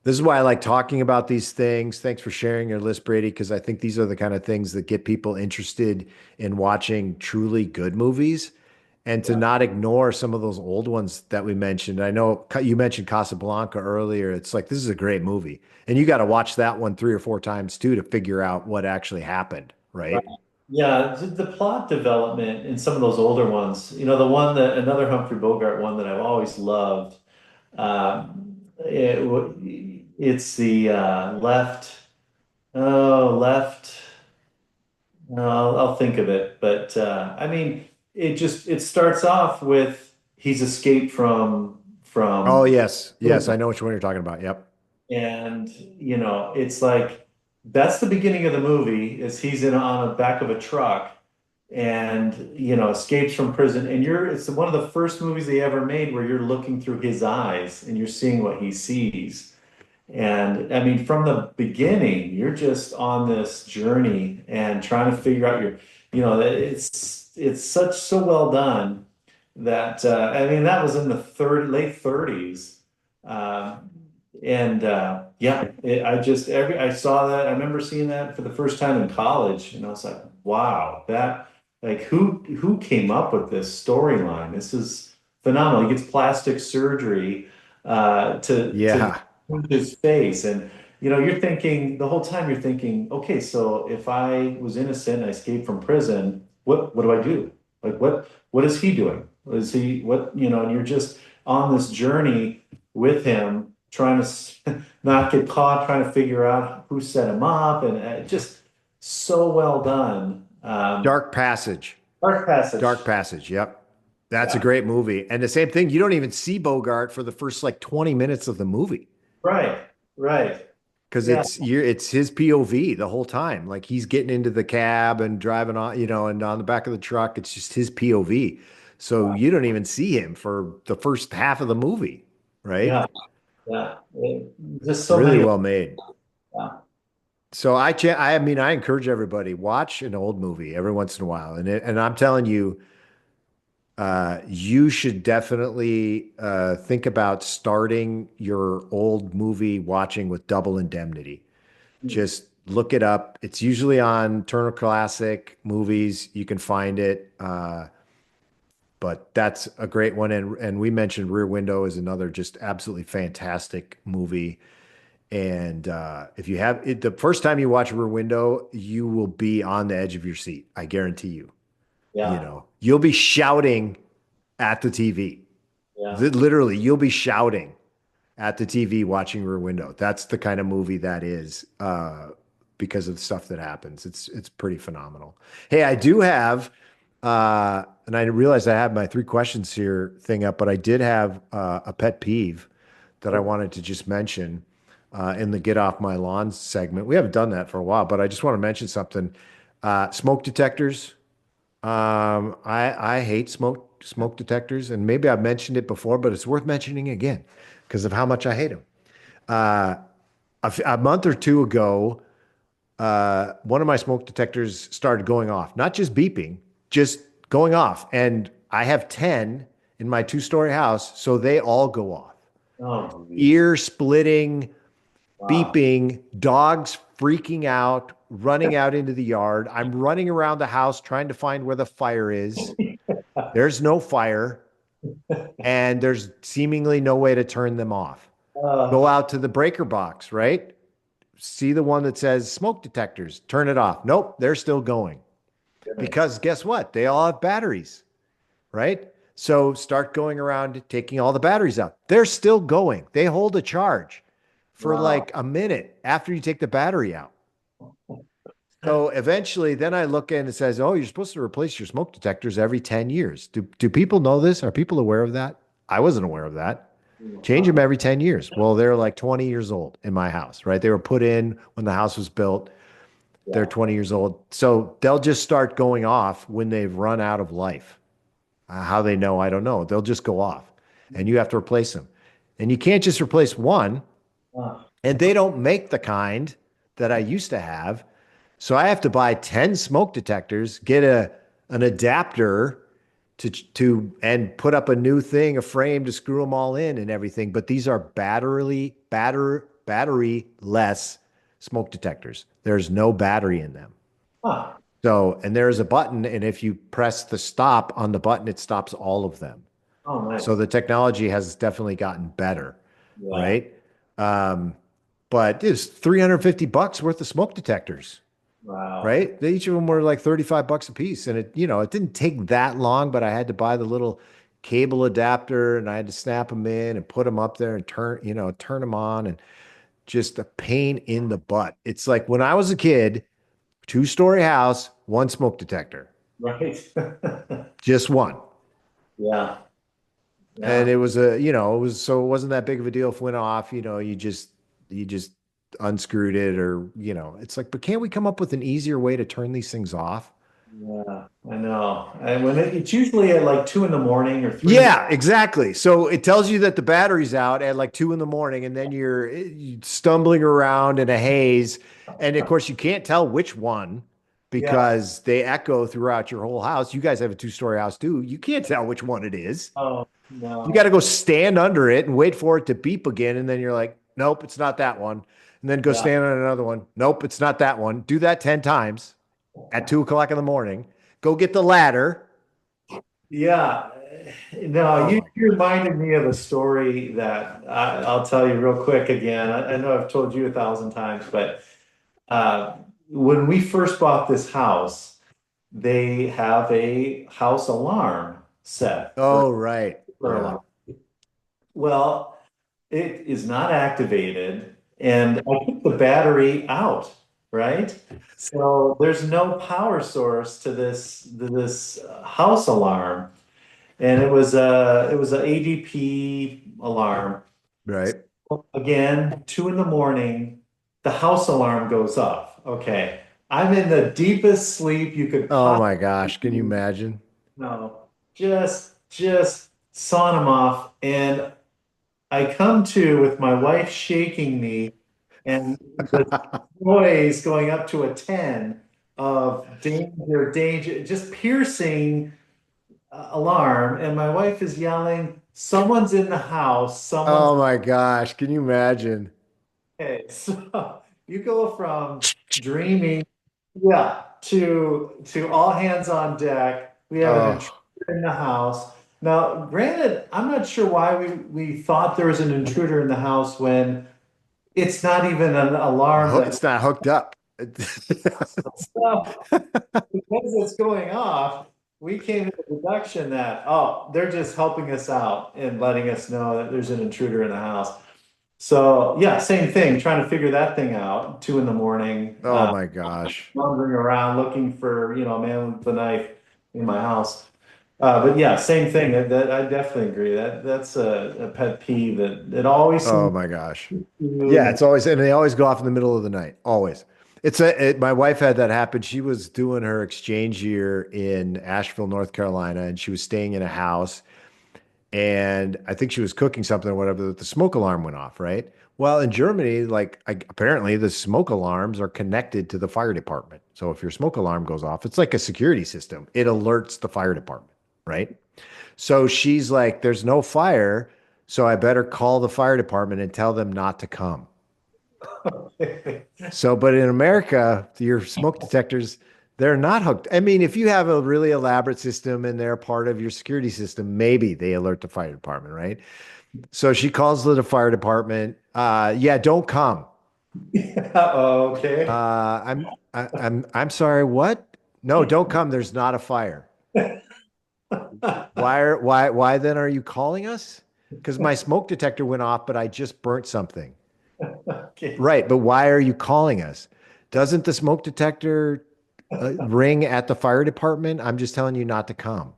This is why I like talking about these things. Thanks for sharing your list, Brady, because I think these are the kind of things that get people interested in watching truly good movies and to Yeah. not ignore some of those old ones that we mentioned. I know you mentioned Casablanca earlier. It's like, this is a great movie. And you got to watch that one 3 or 4 times too to figure out what actually happened, Right. right? Yeah, the plot development in some of those older ones, the one that another Humphrey Bogart one that I've always loved, it's the left. Oh, left. No, I'll think of it. But I mean, it starts off with he's escaped Oh, from yes. Yes. prison. I know which one you're talking about. Yep. And it's like that's the beginning of the movie is he's in on the back of a truck and escapes from prison. And it's one of the first movies they ever made where you're looking through his eyes and you're seeing what he sees. And I mean, from the beginning, you're just on this journey and trying to figure out it's such so well done that I mean that was in the late 30s. And yeah, I saw that. I remember seeing that for the first time in college, and I was like, wow, that like who came up with this storyline? This is phenomenal. He gets plastic surgery to Yeah. his face. And you're thinking the whole time you're thinking, okay, so if I was innocent and I escaped from prison, what do I do? Like what is he doing? Is he what, and you're just on this journey with him, trying to not get caught, trying to figure out who set him up, and just so well done. Dark Passage. Dark Passage. Dark Passage. Yep. That's a Yeah, great movie. And the same thing, you don't even see Bogart for the first like 20 minutes of the movie right, right. because Yeah, it's his POV the whole time. Like he's getting into the cab and driving on, and on the back of the truck, it's just his POV. So you don't even see him for the first half of the movie, right? yeah, yeah. Just so Really many. well made. Yeah, So I mean, I encourage everybody watch an old movie every once in a while, and I'm telling you, you should definitely think about starting your old movie watching with Double Indemnity. Just look it up. It's usually on Turner Classic Movies. You can find it. But that's a great one. And we mentioned Rear Window is another just absolutely fantastic movie. And if you have it, the first time you watch Rear Window, you will be on the edge of your seat. I guarantee you. yeah, You'll be shouting at the TV. yeah. Literally, you'll be shouting at the TV watching Rear Window. That's the kind of movie that is because of the stuff that happens. It's pretty phenomenal. Hey, I do have and I realized I have my 3 questions here thing up, but I did have a pet peeve that I wanted to just mention in the Get Off My Lawn segment. We haven't done that for a while, but I just want to mention something. Smoke detectors. I hate smoke detectors, and maybe I've mentioned it before, but it's worth mentioning again because of how much I hate them. Uh, a month or two ago, one of my smoke detectors started going off, not just beeping, just going off. And I have 10 in my 2-story house, so they all go off. Oh, geez. Ear splitting, Wow. beeping, dogs freaking out, running out into the yard. I'm running around the house trying to find where the fire is. There's no fire, and there's seemingly no way to turn them off. Go Uh, out to the breaker box, right? See the one that says smoke detectors, turn it off. Nope, they're still going. Because goodness. guess what? They all have batteries, right? So start going around taking all the batteries out. They're still going. They hold a charge for Wow. like a minute after you take the battery out. So eventually, then I look in and it says, "Oh, you're supposed to replace your smoke detectors every 10 years." Do people know this? Are people aware of that? I wasn't aware of that. Change them Wow. every 10 years. Well, they're like 20 years old in my house, right? They were put in when the house was built. They're Yeah. 20 years old. So they'll just start going off when they've run out of life. How they know, I don't know. They'll just go off and you have to replace them. And you can't just replace one. Ah, And they don't make the kind that I used to have. So I have to buy 10 smoke detectors, get an adapter to and put up a new thing, a frame to screw them all in and everything. But these are battery-less smoke detectors. There's no battery in them. Huh. So, and there is a button, and if you press the stop on the button, it stops all of them. Oh, So nice. the technology has definitely gotten better, Yeah. right? Um, but it's 350 bucks worth of smoke detectors, Wow. right? Each of them were like 35 bucks a piece. And it didn't take that long, but I had to buy the little cable adapter and I had to snap them in and put them up there and turn them on and just a pain in the butt. It's like when I was a kid, two-story house, one smoke detector, Right. just one. Yeah. And Yeah. it was so it wasn't that big of a deal if it went off, you just unscrewed it or, it's like, but can't we come up with an easier way to turn these things off? Yeah. I know. And it's usually at like 2 in the morning or 3 in the. Yeah, exactly. So it tells you that the battery's out at like 2 in the morning, and then you're stumbling around in a haze. And of course, you can't tell which one Yeah. because they echo throughout your whole house. You guys have a two-story house too. You can't tell which one it is. Oh, You got no. to go stand under it and wait for it to beep again. And then you're like, nope, it's not that one. And then go Yeah. stand on another one. Nope, it's not that one. Do that 10 times at 2 o'clock in the morning. Go get the ladder. Yeah. No, Oh you my reminded me of a story that I'll tell you real quick again. I know I've told you 1,000 times, but uh, when we first bought this house, they have a house alarm set Oh, right. for Yeah. alarm. Well, it is not activated, and I took the battery out, right? So there's no power source to this house alarm. And it was a ADP alarm. Right. Again, 2 in the morning, the house alarm goes off. Okay. I'm in the deepest sleep you could Oh possibly my gosh. Can you imagine? know. Just sawing them off. And I come to with my wife shaking me and the noise going up to a 10 of danger, danger, just piercing alarm, and my wife is yelling, "Someone's in the house! Someone's." Oh my gosh. Can you imagine? Okay, so you go from dreaming, yeah, to all hands on deck. We have an intruder Oh, in the house. Now, granted, I'm not sure why we thought there was an intruder in the house when it's not even an alarm that it's not hooked up. stuff because it's going off. We came to the deduction that, oh, they're just helping us out and letting us know that there's an intruder in the house. So yeah, same thing, trying to figure that thing out, 2 in the morning, Oh my gosh. wandering around looking for, a man with a knife in my house. But yeah, same thing. That I definitely agree. That's a pet peeve that it always Oh seems my gosh. Yeah, to. it's always, and they always go off in the middle of the night. Always. My wife had that happen. She was doing her exchange year in Asheville, North Carolina, and she was staying in a house. And I think she was cooking something or whatever. The smoke alarm went off, right? Well, in Germany, apparently the smoke alarms are connected to the fire department. So if your smoke alarm goes off, it's like a security system. It alerts the fire department, right? So she's like, "There's no fire, so I better call the fire department and tell them not to come." So, but in America, your smoke detectors, they're not hooked. I mean, if you have a really elaborate system and they're part of your security system, maybe they alert the fire department, right? So she calls the fire department. Yeah, don't come. Okay. I'm sorry, what? No, don't come. There's not a fire. Why then are you calling us? Because my smoke detector went off, but I just burnt something. Okay. Right, but why are you calling us? Doesn't the smoke detector ring at the fire department? I'm just telling you not to come.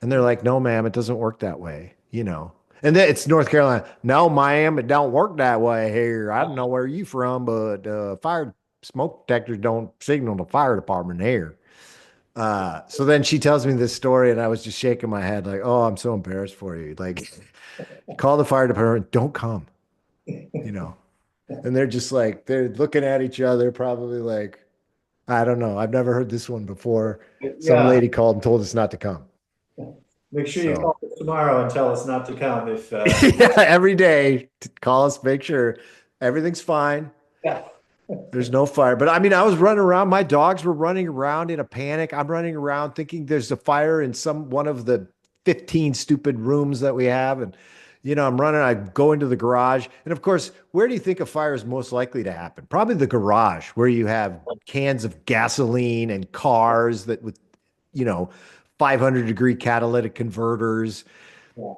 And they're like, no, ma'am, it doesn't work that way. And then it's North Carolina. No, ma'am, it don't work that way here. I don't know where you from, but fire smoke detectors don't signal the fire department here. So then she tells me this story, and I was just shaking my head, like, oh, I'm so embarrassed for you. Like, call the fire department, don't come, you know. And they're just like, they're looking at each other, probably like, I don't know. I've never heard this one before. Some Yeah. lady called and told us not to come. Make sure you So, call us tomorrow and tell us not to come if yeah, every day, call us, make sure Everything's fine. Yeah. There's no fire. But I mean, I was running around. My dogs were running around in a panic. I'm running around thinking there's a fire in some one of the 15 stupid rooms that we have. And, I'm running. I go into the garage. And of course, where do you think a fire is most likely to happen? Probably the garage, where you have cans of gasoline and cars that with, you know, 500-degree catalytic converters. Yeah.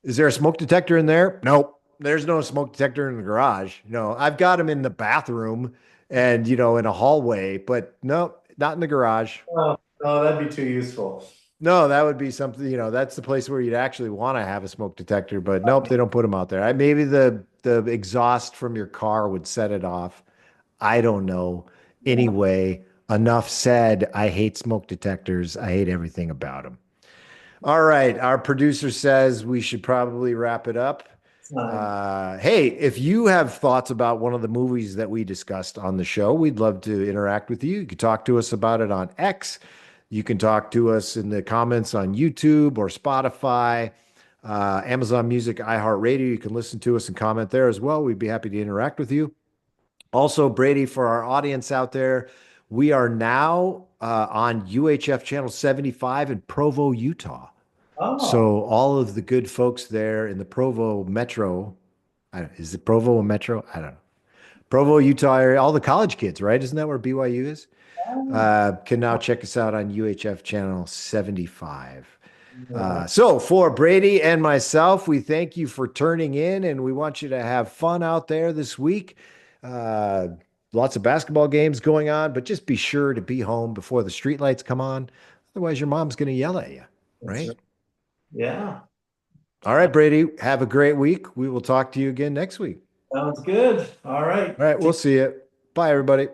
Is there a smoke detector in there? Nope. There's no smoke detector in the garage. I've got them in the bathroom and, in a hallway, but no, not in the garage. Oh, no, that'd be too useful. No, that would be something, that's the place where you'd actually want to have a smoke detector, but nope, they don't put them out there. Maybe the exhaust from your car would set it off. I don't know. Yeah. Anyway, enough said. I hate smoke detectors. I hate everything about them. All right. Our producer says we should probably wrap it up. Fine. Hey, if you have thoughts about one of the movies that we discussed on the show, we'd love to interact with you. You can talk to us about it on X. You can talk to us in the comments on YouTube or Spotify, Amazon Music, iHeartRadio. You can listen to us and comment there as well. We'd be happy to interact with you. Also, Brady, for our audience out there, we are now on UHF Channel 75 in Provo, Utah. Oh, So all of the good folks there in the Provo metro, is it Provo a metro? I don't know. Provo, Utah area, all the college kids, right? Isn't that where BYU is? Can now check us out on UHF channel 75. yeah. So for Brady and myself, we thank you for turning in and we want you to have fun out there this week. Uh, Lots of basketball games going on, but just be sure to be home before the streetlights come on. Otherwise, your mom's going to yell at you, That's right? right. Yeah. All right, Brady, have a great week. We will talk to you again next week. Sounds good. All right. All right, we'll see you. Bye, everybody.